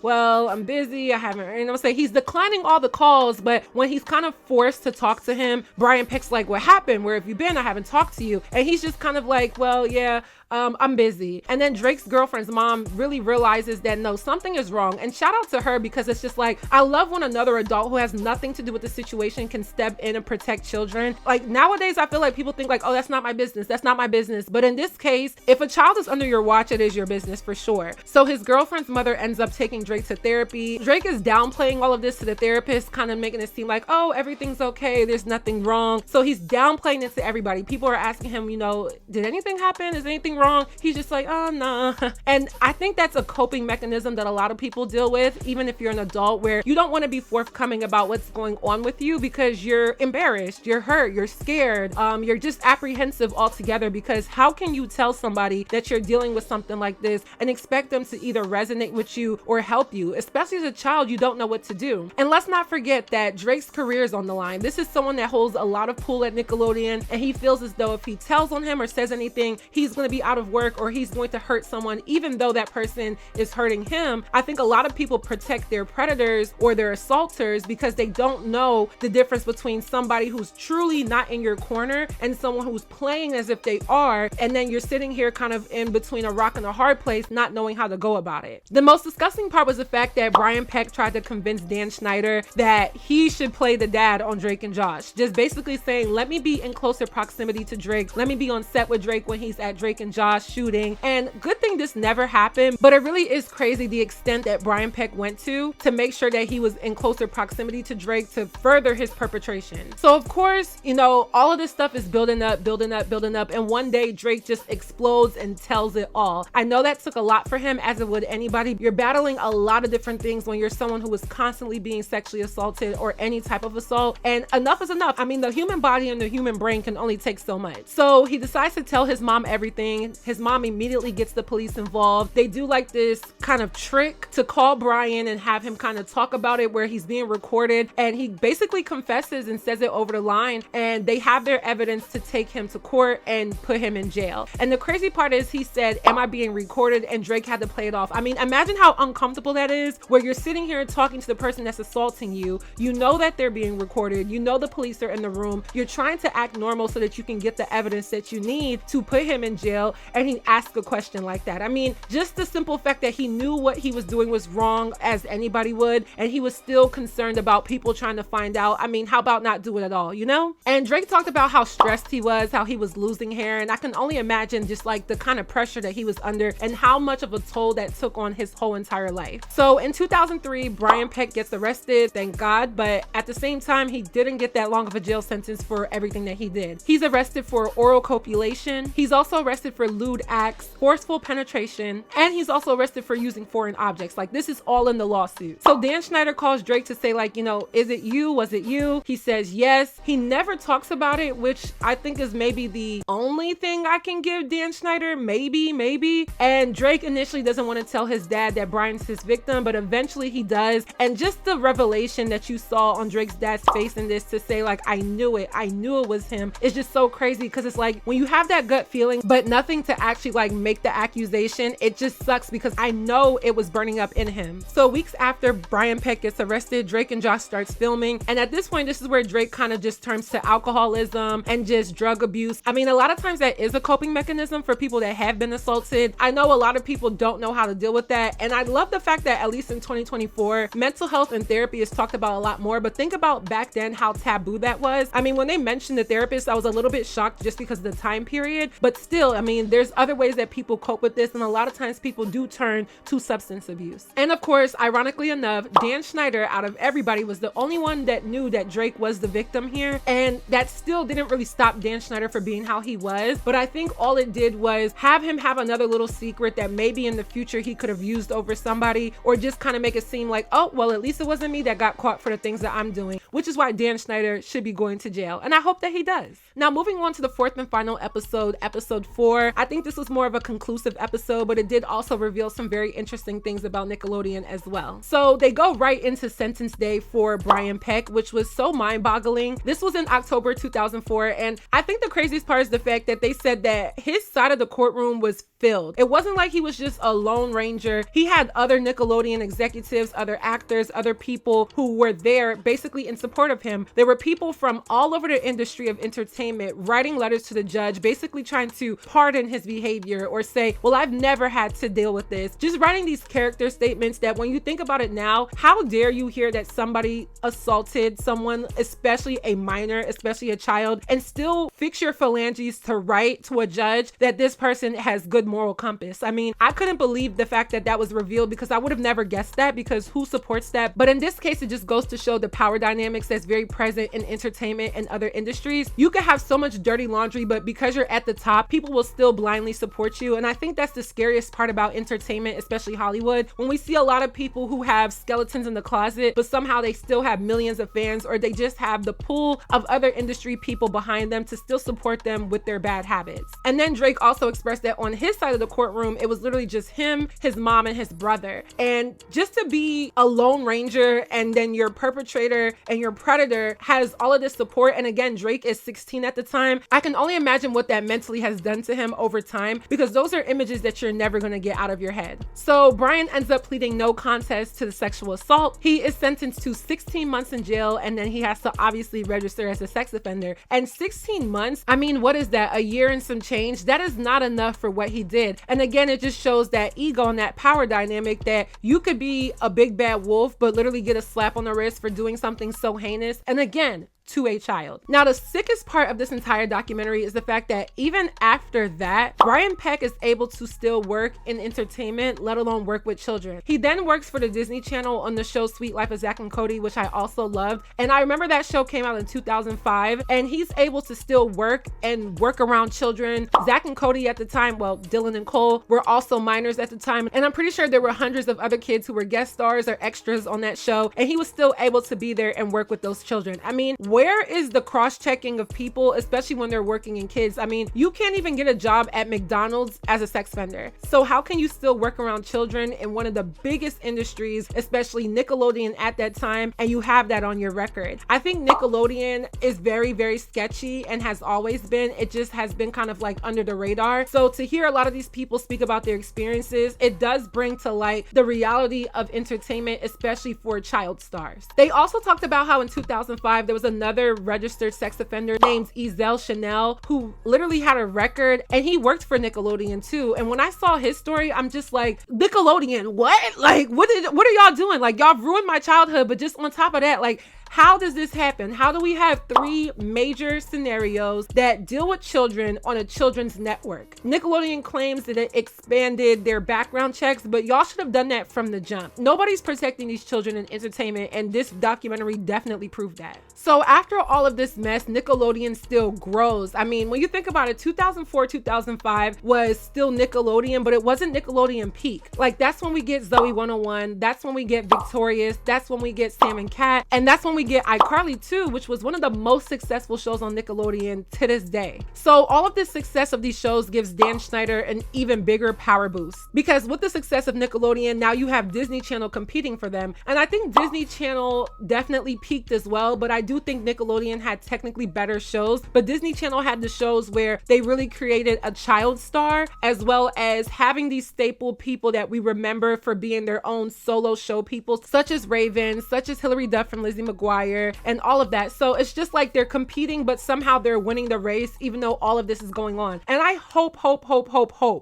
well, I'm busy, I haven't, you know, say he's declining all the calls. But when he's kind of forced to talk to him, Brian Peck's like, what happened? Where have you been? I haven't talked to you. And he's just kind of like, well, yeah, I'm busy. And then Drake's girlfriend's mom really realizes that no, something is wrong. And shout out to her, because it's just like, I love when another adult who has nothing to do with the situation can step in and protect children. Like nowadays, I feel like people think like, oh, that's not my business. That's not my business. But in this case, if a child is under your watch, it is your business for sure. So his girlfriend's mother ends up taking Drake to therapy. Drake is downplaying all of this to the therapist, kind of making it seem like, oh, everything's okay, there's nothing wrong. So he's downplaying it to everybody. People are asking him, you know, did anything happen? Is anything wrong? He's just like, oh, nah. And I think that's a coping mechanism that a lot of people deal with, even if you're an adult, where you don't want to be forthcoming about what's going on with you because you're embarrassed, you're hurt, you're scared, you're just apprehensive altogether. Because how can you tell somebody that you're dealing with something like this and expect them to either resonate with you or help you? Especially as a child, you don't know what to do. And let's not forget that Drake's career is on the line. This is someone that holds a lot of pull at Nickelodeon, and he feels as though if he tells on him or says anything, he's going to be out of work or he's going to hurt someone, even though that person is hurting him. I think a lot of people protect their predators or their assaulters because they don't know the difference between somebody who's truly not in your corner and someone who's playing as if they are, and then you're sitting here kind of in between a rock and a hard place, not knowing how to go about it. The most disgusting part was the fact that Brian Peck tried to convince Dan Schneider that he should play the dad on Drake and Josh, just basically saying, let me be in closer proximity to Drake, let me be on set with Drake when he's at Drake and Josh shooting. And good thing this never happened, but it really is crazy the extent that Brian Peck went to make sure that he was in closer proximity to Drake to further his perpetration. So of course, you know, all of this stuff is building up, and one day Drake just explodes and tells it all. I know that took a lot for him, as it would anybody. You're battling a lot of different things when you're someone who is constantly being sexually assaulted or any type of assault, and enough is enough. I mean, the human body and the human brain can only take so much. So he decides to tell his mom everything. mean, his mom immediately gets the police involved. They do like this kind of trick to call Brian and have him kind of talk about it where he's being recorded, and he basically confesses and says it over the line, and they have their evidence to take him to court and put him in jail. And the crazy part is he said, am I being recorded? And Drake had to play it off. I mean, imagine how uncomfortable that is, where you're sitting here talking to the person that's assaulting you. You know that they're being recorded. You know the police are in the room. You're trying to act normal so that you can get the evidence that you need to put him in jail, and he asked a question like that. I mean, just the simple fact that he knew what he was doing was wrong, as anybody would, and he was still concerned about people trying to find out. I mean, how about not do it at all, you know? And Drake talked about how stressed he was, how he was losing hair, and I can only imagine just like the kind of pressure that he was under and how much of a toll that took on his whole entire life. So in 2003, Brian Peck gets arrested, thank God, but at the same time, he didn't get that long of a jail sentence for everything that he did. He's arrested for oral copulation. He's also arrested for lewd acts, forceful penetration, and he's also arrested for using foreign objects. Like, this is all in the lawsuit. So Dan Schneider calls Drake to say, like, you know, is it you? Was it you? He says yes. He never talks about it, which I think is maybe the only thing I can give Dan Schneider. Maybe. And Drake initially doesn't want to tell his dad that Brian's his victim, but eventually he does. And just the revelation that you saw on Drake's dad's face in this to say, like, I knew it was him, is just so crazy, because it's like when you have that gut feeling but nothing to actually like make the accusation, it just sucks because I know it was burning up in him. So weeks after Brian Peck gets arrested, Drake and Josh starts filming, and at this point, this is where Drake kind of just turns to alcoholism and just drug abuse. I mean, a lot of times that is a coping mechanism for people that have been assaulted. I know a lot of people don't know how to deal with that, and I love the fact that at least in 2024, mental health and therapy is talked about a lot more, but think about back then how taboo that was. I mean, when they mentioned the therapist, I was a little bit shocked just because of the time period, but still, I mean, there's other ways that people cope with this, and a lot of times people do turn to substance abuse. And of course, ironically enough, Dan Schneider, out of everybody, was the only one that knew that Drake was the victim here, and that still didn't really stop Dan Schneider for being how he was, but I think all it did was have him have another little secret that maybe in the future he could have used over somebody, or just kind of make it seem like, oh, well, at least it wasn't me that got caught for the things that I'm doing, which is why Dan Schneider should be going to jail, and I hope that he does. Now, moving on to the fourth and final episode, episode 4. I think this was more of a conclusive episode, but it did also reveal some very interesting things about Nickelodeon as well. So they go right into sentence day for Brian Peck, which was so mind-boggling. This was in October 2004, and I think the craziest part is the fact that they said that his side of the courtroom was filled. It wasn't like he was just a lone ranger. He had other Nickelodeon executives, other actors, other people who were there basically in support of him. There were people from all over the industry of entertainment writing letters to the judge, basically trying to pardon his behavior or say, well, I've never had to deal with this. Just writing these character statements that when you think about it now, how dare you hear that somebody assaulted someone, especially a minor, especially a child, and still fix your phalanges to write to a judge that this person has good moral compass. I mean, I couldn't believe the fact that that was revealed, because I would have never guessed that, because who supports that? But in this case, it just goes to show the power dynamics that's very present in entertainment and other industries. You could have so much dirty laundry, but because you're at the top, people will still blindly support you. And I think that's the scariest part about entertainment, especially Hollywood, when we see a lot of people who have skeletons in the closet, but somehow they still have millions of fans, or they just have the pool of other industry people behind them to still support them with their bad habits. And then Drake also expressed that on his side of the courtroom, it was literally just him, his mom, and his brother. And just to be a lone ranger, and then your perpetrator and your predator has all of this support, and again, Drake is 16 at the time, I can only imagine what that mentally has done to him over time, because those are images that you're never going to get out of your head. So Brian ends up pleading no contest to the sexual assault. He is sentenced to 16 months in jail, and then he has to obviously register as a sex offender. And 16 months, I mean, what is that? A year and some change? That is not enough for what he did. And again, it just shows that ego and that power dynamic, that you could be a big bad wolf, but literally get a slap on the wrist for doing something so heinous. And again, to a child. Now, the sickest part of this entire documentary is the fact that even after that, Brian Peck is able to still work in entertainment, let alone work with children. He then works for the Disney Channel on the show Sweet Life of Zack and Cody, which I also loved. And I remember that show came out in 2005, and he's able to still work and work around children. Zack and Cody at the time, well, Dylan and Cole, were also minors at the time. And I'm pretty sure there were hundreds of other kids who were guest stars or extras on that show. And he was still able to be there and work with those children. I mean, where is the cross-checking of people, especially when they're working in kids? I mean, you can't even get a job at McDonald's as a sex offender. So how can you still work around children in one of the biggest industries, especially Nickelodeon at that time, and you have that on your record? I think Nickelodeon is very, very sketchy and has always been. It just has been kind of like under the radar. So to hear a lot of these people speak about their experiences, it does bring to light the reality of entertainment, especially for child stars. They also talked about how in 2005, there was another registered sex offender named Ezel Chanel who literally had a record, and he worked for Nickelodeon too. And when I saw his story, I'm just like, Nickelodeon, what? Like, what are y'all doing? Like, y'all ruined my childhood, but just on top of that, like, how does this happen? How do we have 3 major scenarios that deal with children on a children's network? Nickelodeon claims that it expanded their background checks, but y'all should have done that from the jump. Nobody's protecting these children in entertainment, and this documentary definitely proved that. So after all of this mess, Nickelodeon still grows. I mean, when you think about it, 2004, 2005 was still Nickelodeon, but it wasn't Nickelodeon peak. Like, that's when we get Zoe 101, that's when we get Victorious, that's when we get Sam and Cat, and that's when we get iCarly too, which was one of the most successful shows on Nickelodeon to this day. So all of this success of these shows gives Dan Schneider an even bigger power boost, because with the success of Nickelodeon, now you have Disney Channel competing for them. And I think Disney Channel definitely peaked as well, but I do think Nickelodeon had technically better shows. But Disney Channel had the shows where they really created a child star, as well as having these staple people that we remember for being their own solo show people, such as Raven, such as Hilary Duff from Lizzie McGuire, and all of that. So it's just like they're competing, but somehow they're winning the race, even though all of this is going on. And I hope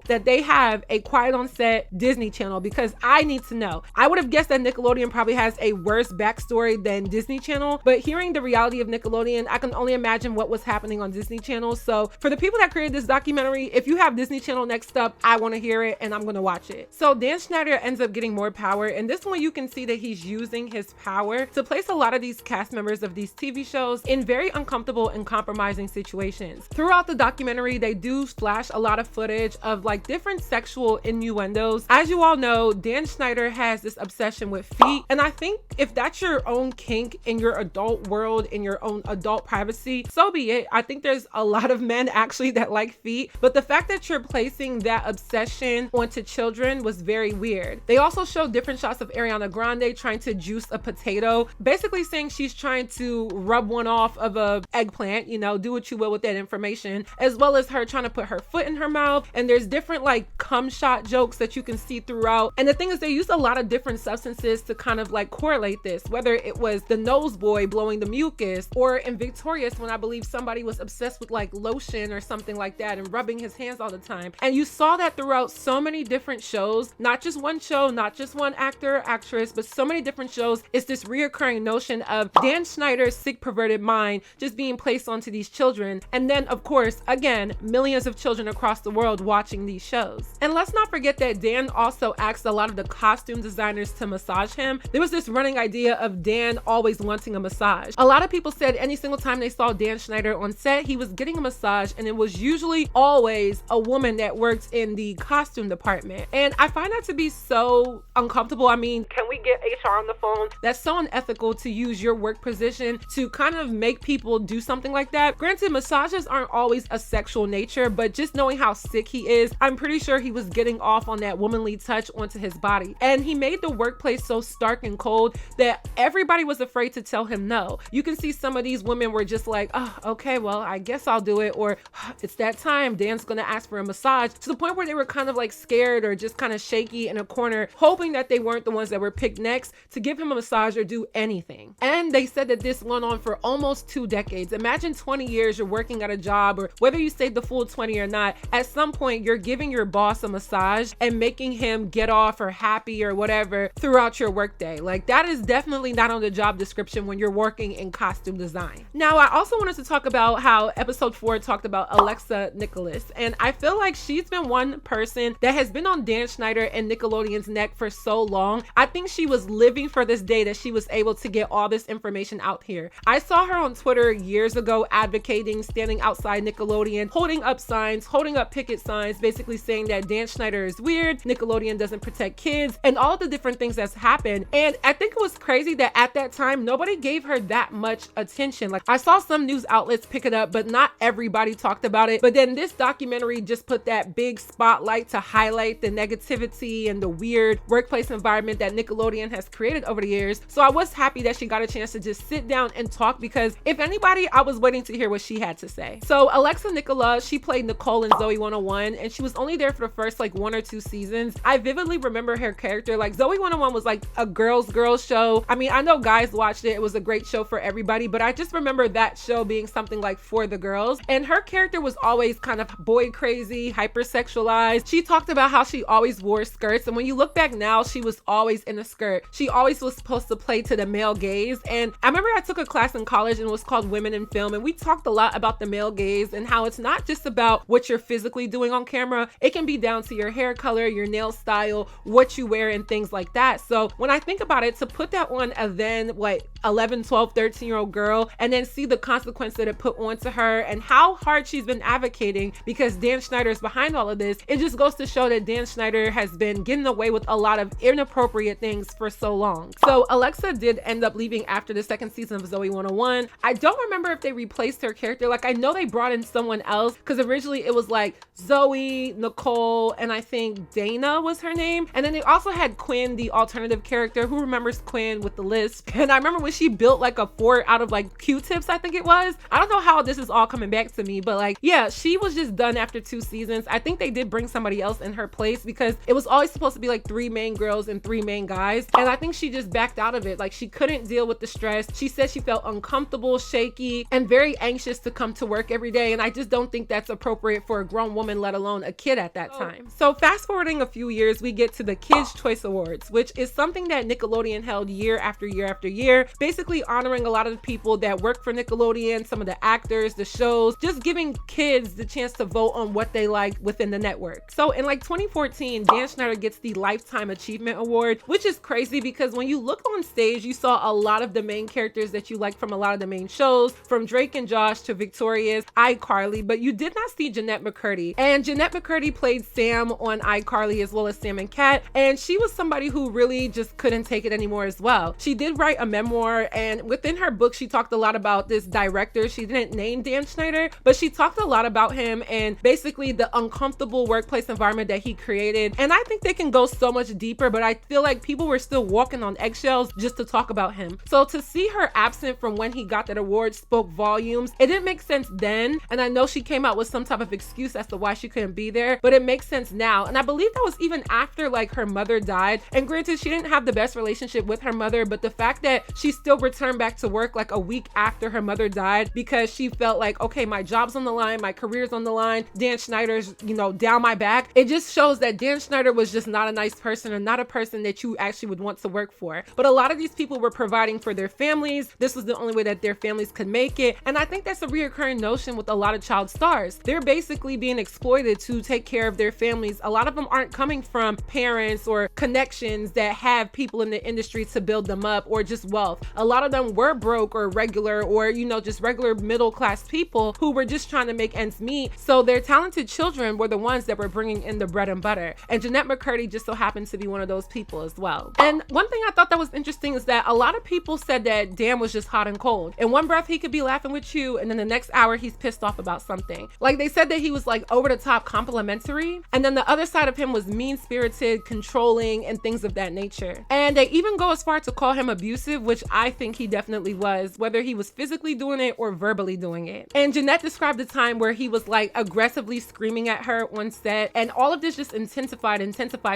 that they have a Quiet on Set Disney Channel, because I need to know. I would have guessed that Nickelodeon probably has a worse backstory than Disney Channel, but hearing the reality of Nickelodeon, I can only imagine what was happening on Disney Channel. So for the people that created this documentary, if you have Disney Channel next up, I want to hear it and I'm going to watch it. So Dan Schneider ends up getting more power, and this one you can see that he's using his power to place a lot of these cast members of these TV shows in very uncomfortable and compromising situations. Throughout the documentary, they do flash a lot of footage of like different sexual innuendos. As you all know, Dan Schneider has this obsession with feet, and I think if that's your own kink in your adult world, in your own adult privacy, so be it. I think there's a lot of men actually that like feet, but the fact that you're placing that obsession onto children was very weird. They also show different shots of Ariana Grande trying to juice a potato, basically saying she's trying to rub one off of a eggplant, you know, do what you will with that information, as well as her trying to put her foot in her mouth. And there's different like cum shot jokes that you can see throughout. And the thing is, they used a lot of different substances to kind of like correlate this, whether it was the nose boy blowing the mucus, or in Victorious when I believe somebody was obsessed with like lotion or something like that and rubbing his hands all the time. And you saw that throughout so many different shows, not just one show, not just one actor or actress, but so many different shows. It's this reoccurring notion of Dan Schneider's sick, perverted mind just being placed onto these children. And then, of course, again, millions of children across the world watching these shows. And let's not forget that Dan also asked a lot of the costume designers to massage him. There was this running idea of Dan always wanting a massage. A lot of people said any single time they saw Dan Schneider on set, he was getting a massage, and it was usually always a woman that worked in the costume department. And I find that to be so uncomfortable. I mean, can we get HR on the phone? That's so unethical to use your work position to kind of make people do something like that. Granted, massages aren't always a sexual nature, but just knowing how sick he is, I'm pretty sure he was getting off on that womanly touch onto his body. And he made the workplace so stark and cold that everybody was afraid to tell him no. You can see some of these women were just like, oh, okay, well, I guess I'll do it. Or it's that time, Dan's gonna ask for a massage, to the point where they were kind of like scared or just kind of shaky in a corner, hoping that they weren't the ones that were picked next to give him a massage or do anything. And they said that this went on for almost 2 decades. Imagine 20 years you're working at a job, or whether you stayed the full 20 or not, at some point you're giving your boss a massage and making him get off or happy or whatever throughout your workday. Like, that is definitely not on the job description when you're working in costume design. Now, I also wanted to talk about how episode 4 talked about Alexa Nicholas, and I feel like she's been one person that has been on Dan Schneider and Nickelodeon's neck for so long. I think she was living for this day that she was able to get all this this information out here. I saw her on Twitter years ago advocating, standing outside Nickelodeon, holding up signs, holding up picket signs, basically saying that Dan Schneider is weird, Nickelodeon doesn't protect kids, and all of the different things that's happened. And I think it was crazy that at that time, nobody gave her that much attention. Like, I saw some news outlets pick it up, but not everybody talked about it. But then this documentary just put that big spotlight to highlight the negativity and the weird workplace environment that Nickelodeon has created over the years. So I was happy that she got a chance to just sit down and talk, because if anybody, I was waiting to hear what she had to say. So Alexa Nicola, she played Nicole in Zoe 101, and she was only there for the first like 1 or 2 seasons. I vividly remember her character. Like, Zoe 101 was like a girls show. I mean, I know guys watched it. It was a great show for everybody, but I just remember that show being something like for the girls. And her character was always kind of boy crazy, hypersexualized. She talked about how she always wore skirts. And when you look back now, she was always in a skirt. She always was supposed to play to the male gaze. And I remember I took a class in college and it was called Women in Film. And we talked a lot about the male gaze and how it's not just about what you're physically doing on camera. It can be down to your hair color, your nail style, what you wear, and things like that. So when I think about it, to put that on a then what 11, 12, 13-year-old girl, and then see the consequence that it put onto her and how hard she's been advocating because Dan Schneider is behind all of this, it just goes to show that Dan Schneider has been getting away with a lot of inappropriate things for so long. So Alexa did end up leaving after the 2nd season of Zoe 101. I don't remember if they replaced her character. Like, I know they brought in someone else, because originally it was like Zoe, Nicole, and I think Dana was her name. And then they also had Quinn, the alternative character. Who remembers Quinn with the lisp? And I remember when she built like a fort out of like Q-tips, I think it was. I don't know how this is all coming back to me, but like, yeah, she was just done after 2 seasons. I think they did bring somebody else in her place, because it was always supposed to be like 3 main girls and 3 main guys. And I think she just backed out of it. Like, she couldn't deal with the stress. She said she felt uncomfortable, shaky, and very anxious to come to work every day. And I just don't think that's appropriate for a grown woman, let alone a kid at that time. So fast forwarding a few years, we get to the Kids' Choice Awards, which is something that Nickelodeon held year after year after year, basically honoring a lot of the people that work for Nickelodeon, some of the actors, the shows, just giving kids the chance to vote on what they like within the network. So in like 2014, Dan Schneider gets the Lifetime Achievement Award, which is crazy because when you look on stage, you saw a lot of the main characters that you like from a lot of the main shows, from Drake and Josh to Victoria's, iCarly, but you did not see Jeanette McCurdy. And Jeanette McCurdy played Sam on iCarly, as well as Sam and Cat, and she was somebody who really just couldn't take it anymore as well. She did write a memoir, and within her book, she talked a lot about this director. She didn't name Dan Schneider, but she talked a lot about him and basically the uncomfortable workplace environment that he created. And I think they can go so much deeper, but I feel like people were still walking on eggshells just to talk about him. So to see her absent from when he got that award spoke volumes. It didn't make sense then, and I know she came out with some type of excuse as to why she couldn't be there, but it makes sense now. And I believe that was even after like her mother died. And granted, she didn't have the best relationship with her mother, but the fact that she still returned back to work like a week after her mother died because she felt like, okay, my job's on the line, my career's on the line, Dan Schneider's, you know, down my back. It just shows that Dan Schneider was just not a nice person, and not a person that you actually would want to work for. But a lot of these people were providing for their families. This was the only way that their families could make it. And I think that's a reoccurring notion with a lot of child stars. They're basically being exploited to take care of their families. A lot of them aren't coming from parents or connections that have people in the industry to build them up, or just wealth. A lot of them were broke or regular, or, you know, just regular middle class people who were just trying to make ends meet. So their talented children were the ones that were bringing in the bread and butter. And Jeanette McCurdy just so happened to be one of those people as well. And one thing I thought that was interesting is that a lot of people said that Dan was just hot and cold. In one breath, he could be laughing with you, and then the next hour, he's pissed off about something. Like, they said that he was like over the top complimentary, and then the other side of him was mean spirited, controlling, and things of that nature. And they even go as far to call him abusive, which I think he definitely was, whether he was physically doing it or verbally doing it. And Jeanette described a time where he was like aggressively screaming at her on set, and all of this just intensified.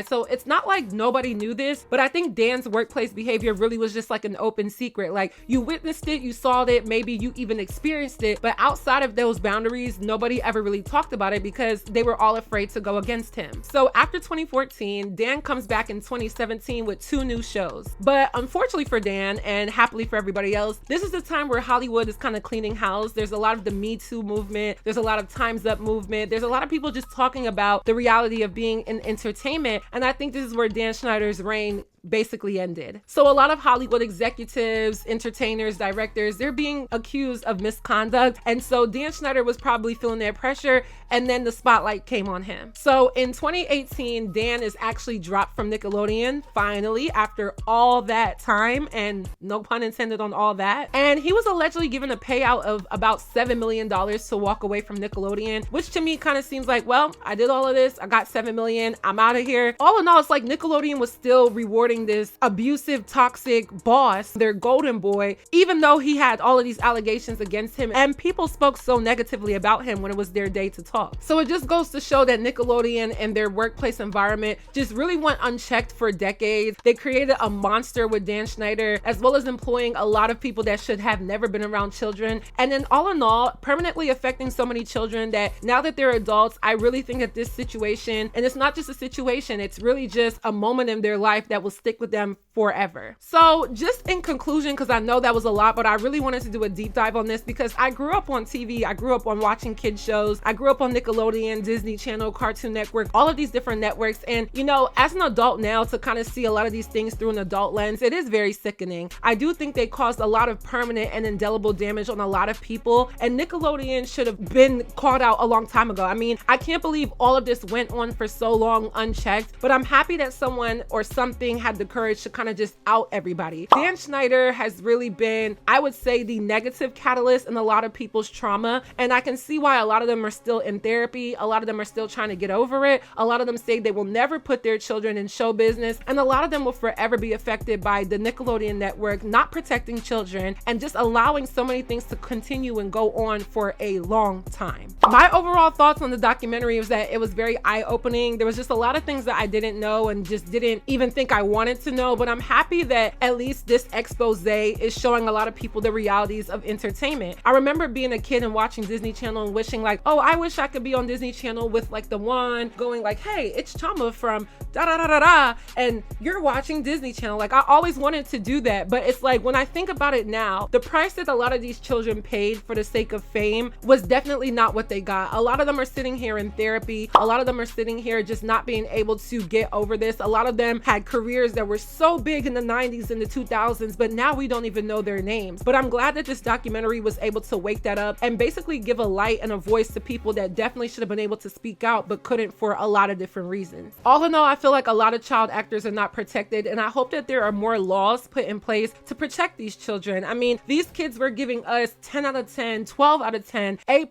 So it's not like nobody knew this, but I think Dan's workplace behavior really was just like an open secret. Like, you witnessed it, you saw it, maybe you even experienced it, but outside of those boundaries, nobody ever really talked about it because they were all afraid to go against him. So after 2014, Dan comes back in 2017 with 2 new shows. But unfortunately for Dan, and happily for everybody else, this is the time where Hollywood is kind of cleaning house. There's a lot of the Me Too movement. There's a lot of Time's Up movement. There's a lot of people just talking about the reality of being in entertainment. And I think this is where Dan Schneider's reign basically ended. So a lot of Hollywood executives, entertainers, directors, they're being accused of misconduct. And so Dan Schneider was probably feeling that pressure, and then the spotlight came on him. So in 2018, Dan is actually dropped from Nickelodeon, finally, after all that time, and no pun intended on all that. And he was allegedly given a payout of about $7 million to walk away from Nickelodeon, which to me kind of seems like, well, I did all of this, I got $7 million, I'm out of here. All in all, it's like Nickelodeon was still rewarding this abusive, toxic boss, their golden boy, even though he had all of these allegations against him, and people spoke so negatively about him when it was their day to talk. So it just goes to show that Nickelodeon and their workplace environment just really went unchecked for decades. They created a monster with Dan Schneider, as well as employing a lot of people that should have never been around children. And then all in all, permanently affecting so many children that now that they're adults, I really think that this situation, and it's not just a situation, it's really just a moment in their life that will stick with them forever. So just in conclusion, because I know that was a lot, but I really wanted to do a deep dive on this because I grew up on TV, I grew up on watching kids shows, I grew up on Nickelodeon, Disney Channel, Cartoon Network, all of these different networks. And you know, as an adult now, to kind of see a lot of these things through an adult lens, it is very sickening. I do think they caused a lot of permanent and indelible damage on a lot of people, and Nickelodeon should have been called out a long time ago. I mean, I can't believe all of this went on for so long unchecked, but I'm happy that someone or something had the courage to kind of just out everybody. Dan Schneider has really been, I would say, the negative catalyst in a lot of people's trauma, and I can see why a lot of them are still in therapy. A lot of them are still trying to get over it. A lot of them say they will never put their children in show business, and a lot of them will forever be affected by the Nickelodeon network not protecting children and just allowing so many things to continue and go on for a long time. My overall thoughts on the documentary was that it was very eye-opening. There was just a lot of things that I didn't know and just didn't even think I wanted to know, but I'm happy that at least this expose is showing a lot of people the realities of entertainment. I remember being a kid and watching Disney Channel and wishing like, oh, I wish I could be on Disney Channel with like the one going like, hey, it's Chioma from da da da da da, and you're watching Disney Channel. Like, I always wanted to do that, but it's like when I think about it now, the price that a lot of these children paid for the sake of fame was definitely not what they got. A lot of them are sitting here in therapy. A lot of them are sitting here just not being able to get over this. A lot of them had careers that were so big in the 90s and the 2000s, but now we don't even know their names. But I'm glad that this documentary was able to wake that up and basically give a light and a voice to people that definitely should have been able to speak out but couldn't for a lot of different reasons. All in all, I feel like a lot of child actors are not protected, and I hope that there are more laws put in place to protect these children. I mean, these kids were giving us 10 out of 10, 12 out of 10, A++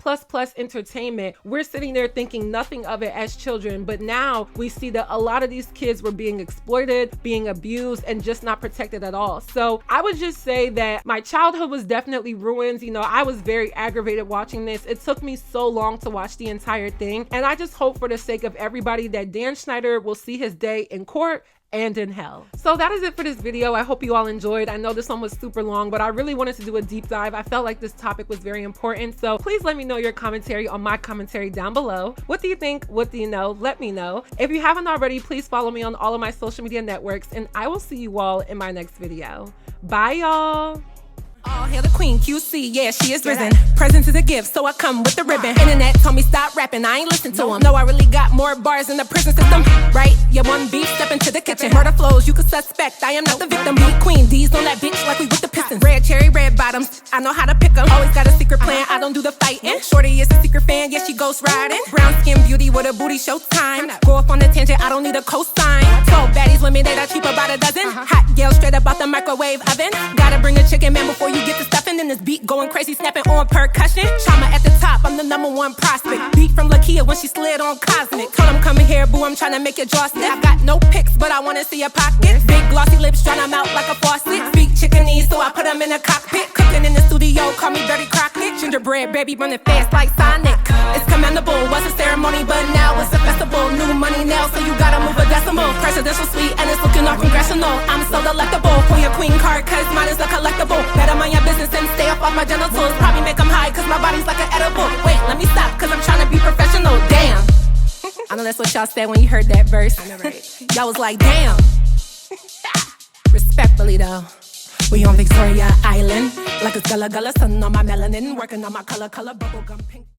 entertainment. We're sitting there thinking nothing of it as children, but now we see that a lot of these kids were being exploited, being abused, and just not protected at all. So I would just say that my childhood was definitely ruined. You know, I was very aggravated watching this. It took me so long to watch the entire thing, and I just hope for the sake of everybody that Dan Schneider will see his day in court and in hell. So that is it for this video. I hope you all enjoyed. I know this one was super long, but I really wanted to do a deep dive. I felt like this topic was very important. So please let me know your commentary on my commentary down below. What do you think? What do you know? Let me know. If you haven't already, please follow me on all of my social media networks, and I will see you all in my next video. Bye, y'all. All hail the queen, QC, yeah, she is risen. Present is a gift, so I come with the ribbon. Internet told me stop rapping, I ain't listen to them. No, I really got more bars in the prison system, right? Yeah, one beef, step into the kitchen. Murder flows, you could suspect, I am not the victim. Be queen, D's on that bitch like we with the Pistons. Red cherry, red bottoms, I know how to pick them. Always got a secret plan, I don't do the fighting. Shorty is a secret fan, yeah, she ghost riding. Brown skin beauty with a booty, showtime. Go off on a tangent, I don't need a cosign. 12 baddies limited, I cheap about a dozen. Hot girl straight up out the microwave oven. Gotta bring a chicken man before you get the stuffing. In this beat going crazy, snapping on percussion. Chioma at the top, I'm the #1 prospect. Beat from Lakia when she slid on Cosmic. Told him come in here, boo, I'm trying to make your jaw stiff. I got no pics, but I wanna see your pockets. Big glossy lips, dry them out like a faucet. Speak chickenese, so I put them in a cockpit. Cooking in the studio, call me Dirty Crockett. Gingerbread baby running fast like Sonic. It's commendable, was a ceremony, but now it's a festival. New money now, so you gotta move a decimal. Presidential suite, and it's looking all congressional. I'm so delectable, pull your queen card, cause mine is a collectible. Better mind your business and stay off my genitals. Probably make them high, cause my body's like an edible. Wait, let me stop, cause I'm trying to be professional. Damn. I know that's what y'all said when you heard that verse. I know, right? Y'all was like, damn. Respectfully though, we on Victoria Island. Like a gullah sun on my melanin. Working on my color bubblegum pink.